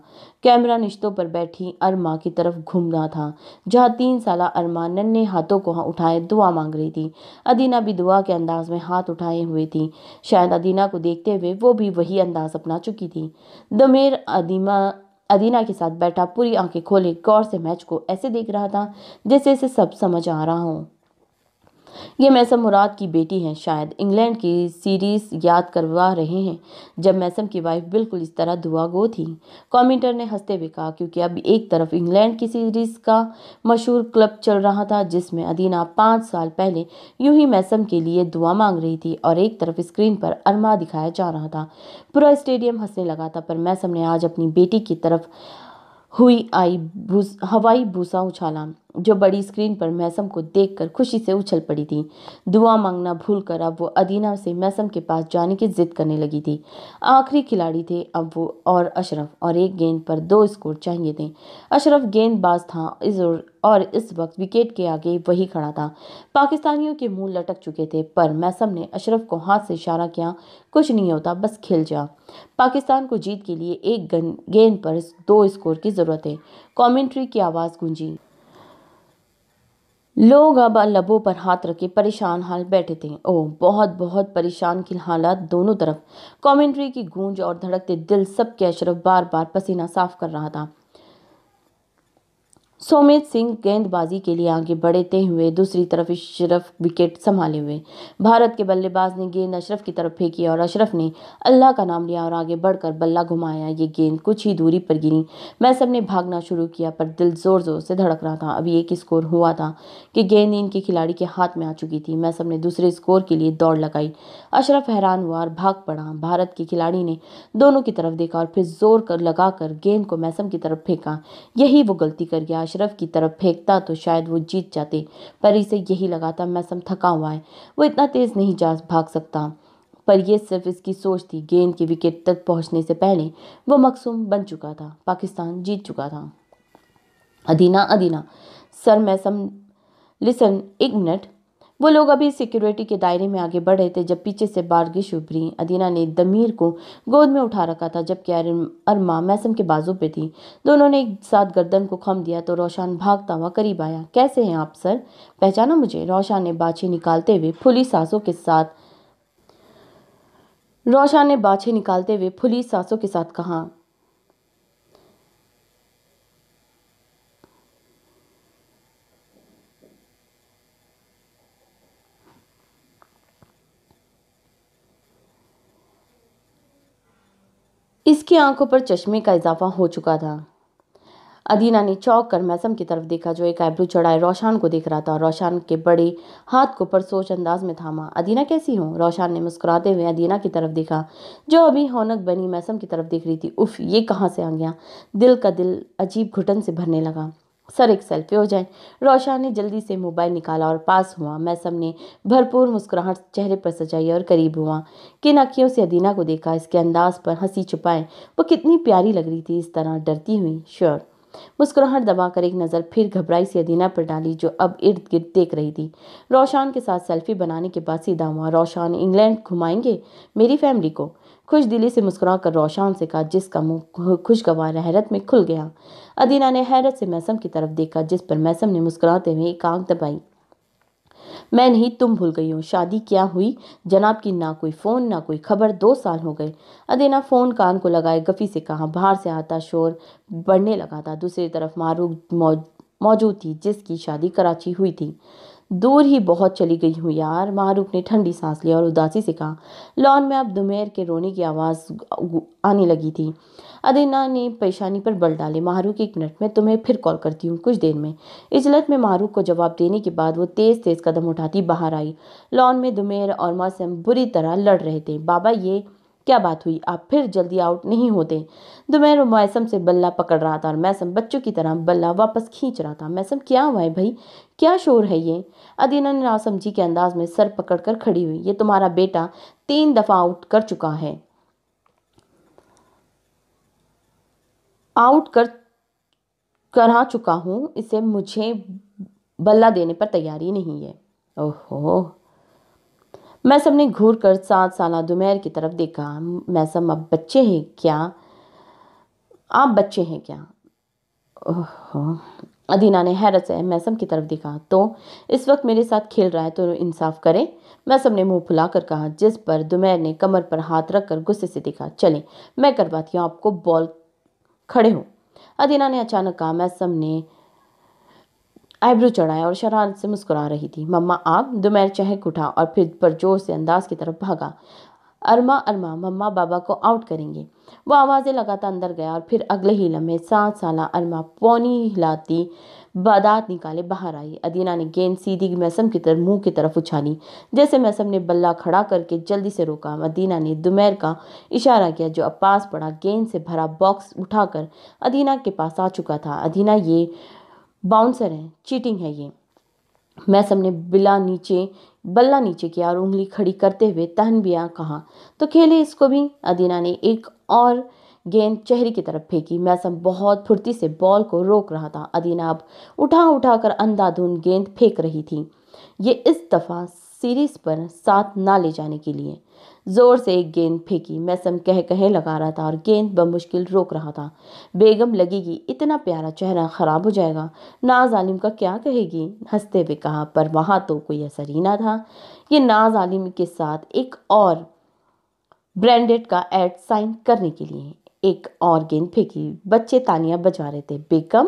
कैमरा निश्तों पर बैठी अरमा की तरफ घूम रहा था, जहाँ 3 साला अरमा नन्हे हाथों को उठाए दुआ मांग रही थी। अदीना भी दुआ के अंदाज में हाथ उठाए हुए थी। शायद अदीना को देखते हुए वो भी वही अंदाज अपना चुकी थी। दमेर अदीना के साथ बैठा पूरी आंखें खोले गौर से मैच को ऐसे देख रहा था जैसे इसे सब समझ आ रहा हो। ये मैसम मुराद की बेटी हैं, शायद इंग्लैंड की सीरीज याद करवा रहे हैं, जब मैसम की वाइफ बिल्कुल इस तरह दुआ गो थी। कमेंटर ने हंसते हुए कहा, क्योंकि अब एक तरफ इंग्लैंड की सीरीज का मशहूर क्लब चल रहा था, जिसमें अदीना 5 साल पहले यूं ही मैसम के लिए दुआ मांग रही थी, और एक तरफ स्क्रीन पर अरमा दिखाया जा रहा था। पूरा स्टेडियम हंसने लगा था, पर मैसम ने आज अपनी बेटी की तरफ हवाई भूसा उछाला, जो बड़ी स्क्रीन पर मैसम को देखकर खुशी से उछल पड़ी थी। दुआ मांगना भूलकर अब वो अदीना से मैसम के पास जाने की जिद करने लगी थी। आखिरी खिलाड़ी थे अब वो और अशरफ, और एक गेंद पर 2 स्कोर चाहिए थे। अशरफ गेंदबाज था और इस वक्त विकेट के आगे वही खड़ा था। पाकिस्तानियों के मुंह लटक चुके थे, पर मैसम ने अशरफ को हाथ से इशारा किया, कुछ नहीं होता, बस खेल जा। पाकिस्तान को जीत के लिए एक गेंद पर 2 स्कोर की जरूरत है। कमेंट्री की आवाज गूंजी। लोग अब लबों पर हाथ रखे परेशान हाल बैठे थे। ओह, बहुत बहुत परेशान की हालात दोनों तरफ। कमेंट्री की गूंज और धड़कते दिल सबके अशरफ बार बार पसीना साफ कर रहा था। सोमेश सिंह गेंदबाजी के लिए आगे बढ़ते हुए दूसरी तरफ अशरफ विकेट संभाले हुए। भारत के बल्लेबाज ने गेंद अशरफ की तरफ फेंकी और अशरफ ने अल्लाह का नाम लिया और आगे बढ़कर बल्ला घुमाया। ये गेंद कुछ ही दूरी पर गिरी। मैसम ने भागना शुरू किया, पर दिल जोर जोर से धड़क रहा था। अभी एक स्कोर हुआ था कि गेंद इनके खिलाड़ी के हाथ में आ चुकी थी। मैसम ने दूसरे स्कोर के लिए दौड़ लगाई। अशरफ हैरान हुआ और भाग पड़ा। भारत के खिलाड़ी ने दोनों की तरफ देखा और फिर जोर लगाकर गेंद को मैसम की तरफ फेंका। यही वो गलती कर गया। अशरफ की तरफ फेंकता तो शायद वो जीत जाते, पर इसे यही लगा था मैसम थका हुआ है, वो इतना तेज नहीं जा भाग सकता। पर यह सिर्फ इसकी सोच थी। गेंद के विकेट तक पहुंचने से पहले वो मकसूम बन चुका था। पाकिस्तान जीत चुका था। अदीना, सर मैसम, लिसन, एक मिनट। वो लोग अभी सिक्योरिटी के दायरे में आगे बढ़ रहे थे जब पीछे से बारगिश उभरी। अदीना ने दमीर को गोद में उठा रखा था जबकि अरमा मैसम के बाजू पे थी। दोनों ने एक साथ गर्दन को खम दिया तो रोशन भागता हुआ करीब आया। कैसे हैं आप सर, पहचाना मुझे? रोशन ने बाछी निकालते हुए फुली सांसों के साथ कहा। इसकी आंखों पर चश्मे का इजाफा हो चुका था। अदीना ने चौंक कर मैसम की तरफ देखा जो एक आईब्रो चढ़ाए रोशन को देख रहा था और रोशन के बड़े हाथ को परसोच अंदाज में थामा। अदीना कैसी हो? रोशन ने मुस्कुराते हुए अदीना की तरफ देखा जो अभी हौनक बनी मैसम की तरफ देख रही थी। उफ, ये कहाँ से आ गया? दिल अजीब घुटन से भरने लगा। सर एक सेल्फी हो जाए। रोशन ने जल्दी से मोबाइल निकाला और पास हुआ। मैसम ने भरपूर मुस्कुराहट चेहरे पर सजाई और करीब हुआ। किन अखियों से अदीना को देखा। इसके अंदाज पर हंसी छुपाए वो कितनी प्यारी लग रही थी, इस तरह डरती हुई। श्योर। मुस्कुराहट दबाकर एक नज़र फिर घबराई सी अदीना पर डाली जो अब इर्द गिर्द देख रही थी। रोशन के साथ सेल्फी बनाने के बाद सीधा हुआ। रोशन इंग्लैंड घुमाएंगे मेरी फैमिली को? खुश दिली से मुस्कुराकर रोशन से कहा जिसका मुंह खुशगवार हैरत में खुल गया। अदीना ने हैरत से मैसम की तरफ देखा जिस पर मैसम ने मुस्कुराते हुए एक आंख दबाई। मैं नहीं, तुम भूल गई हो। शादी क्या हुई जनाब की? ना कोई फ़ोन ना कोई खबर, 2 साल हो गए। अदीना फ़ोन कान को लगाए गफ़ी से कहा। बाहर से आता शोर बढ़ने लगा था। दूसरी तरफ मारूफ मौजूद थी जिसकी शादी कराची हुई थी। दूर ही बहुत चली गई हूँ यार। मारूफ ने ठंडी सांस ली और उदासी से कहा। लॉन में अब दुमेर के रोने की आवाज़ आने लगी थी। अदीना ने पेशानी पर बल डाले। मारूफ, 1 मिनट में तुम्हें फिर कॉल करती हूँ, कुछ देर में। इजलत में मारूफ को जवाब देने के बाद वो तेज तेज कदम उठाती बाहर आई। लॉन में दुमेर और मौसम बुरी तरह लड़ रहे थे। बाबा, ये क्या बात हुई? आप फिर जल्दी आउट नहीं होते? दुमेर मौसम से बल्ला पकड़ रहा था और मौसम बच्चों की तरह बल्ला वापस खींच रहा था। मौसम, क्या हुआ है भाई? क्या शोर है ये? अदीना ने नासमझी के अंदाज में सर पकड़कर खड़ी हुई। ये तुम्हारा बेटा 3 दफा आउट करा चुका हूँ। इसे मुझे बल्ला देने पर तैयारी नहीं है। ओहो। मैसम ने घूर कर 7 साल दुमेर की तरफ देखा। मैसम, अब बच्चे हैं क्या? आप बच्चे हैं क्या? ओहो। अदीना ने हैरत से मैसम की तरफ देखा। तो इस वक्त मेरे साथ खेल रहा है तो इंसाफ करे। मैसम ने मुंह फुलाकर कहा जिस पर दुमेर ने कमर पर हाथ रखकर गुस्से से देखा। चलें, मैं करवाती हूँ आपको बॉल। खड़े हो। अदीना ने अचानक कहा। मैसम ने आईब्रो चढ़ाया और शरारत से मुस्कुरा रही थी। मम्मा आप? दुमेर चहक उठा और फिर परजोर से अंदाज की तरफ भागा। अरमा अरमा, मम्मा बाबा को आउट करेंगे। वो आवाज़ें लगाता अंदर गया और फिर अगले ही लम्हे 7 साल अरमा पौनी हिलाती बादात निकाले बाहर आई। अदीना ने गेंद सीधी मैसम की तरफ मुंह की तरफ उछाली। जैसे मैसम ने बल्ला खड़ा करके जल्दी से रोका। अदीना ने दुमेर का इशारा किया जो अब पास पड़ा गेंद से भरा बॉक्स उठाकर अदीना के पास आ चुका था। अदीना, ये बाउंसर है, चीटिंग है ये। मैसम ने बल्ला नीचे किया और उंगली खड़ी करते हुए तहनबिया कहा। तो खेले इसको भी। अदीना ने एक और गेंद चेहरे की तरफ फेंकी। मैसम बहुत फुर्ती से बॉल को रोक रहा था। अदीना अब उठा कर अंधाधुंध गेंद फेंक रही थी। ये इस दफा सीरीज पर साथ ना ले जाने के लिए। जोर से एक गेंद फेंकी। मैसम कहे लगा रहा था और गेंद बमुश्किल रोक रहा था। बेगम लगेगी, इतना प्यारा चेहरा खराब हो जाएगा। नाज आलिम का क्या कहेगी? हंसते हुए कहा। पर वहां तो कोई असर ही ना था। ये नाज आलिम के साथ एक और ब्रांडेड का एड साइन करने के लिए। एक और गेंद फेंकी। बच्चे तालियां बजा रहे थे। बेगम,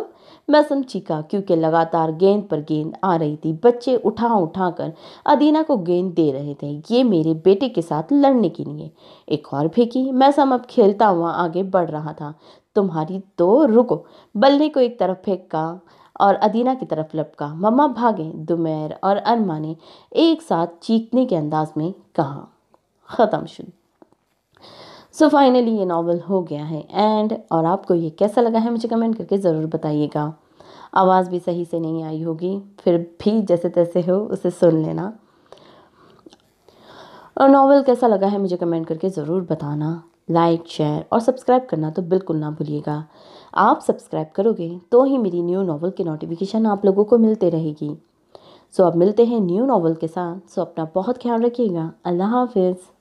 मैसम चीखा क्योंकि लगातार गेंद पर गेंद आ रही थी। बच्चे उठा कर अदीना को गेंद दे रहे थे। ये मेरे बेटे के साथ लड़ने के लिए। एक और फेंकी। मैसम अब खेलता हुआ आगे बढ़ रहा था। तुम्हारी तो रुको। बल्ले को एक तरफ फेंका और अदीना की तरफ लपका। मम्मा भागे, दुमेर और अरमा ने एक साथ चीखने के अंदाज में कहा। खत्म शुरू। सो फाइनली ये नॉवल हो गया है एंड। और आपको ये कैसा लगा है मुझे कमेंट करके ज़रूर बताइएगा। आवाज़ भी सही से नहीं आई होगी, फिर भी जैसे तैसे हो उसे सुन लेना। और नॉवल कैसा लगा है मुझे कमेंट करके ज़रूर बताना। लाइक, शेयर और सब्सक्राइब करना तो बिल्कुल ना भूलिएगा। आप सब्सक्राइब करोगे तो ही मेरी न्यू नॉवल की नोटिफिकेशन आप लोगों को मिलते रहेगी। सो अब मिलते हैं न्यू नॉवल के साथ। सो अपना बहुत ख्याल रखिएगा। अल्लाह हाफिज़।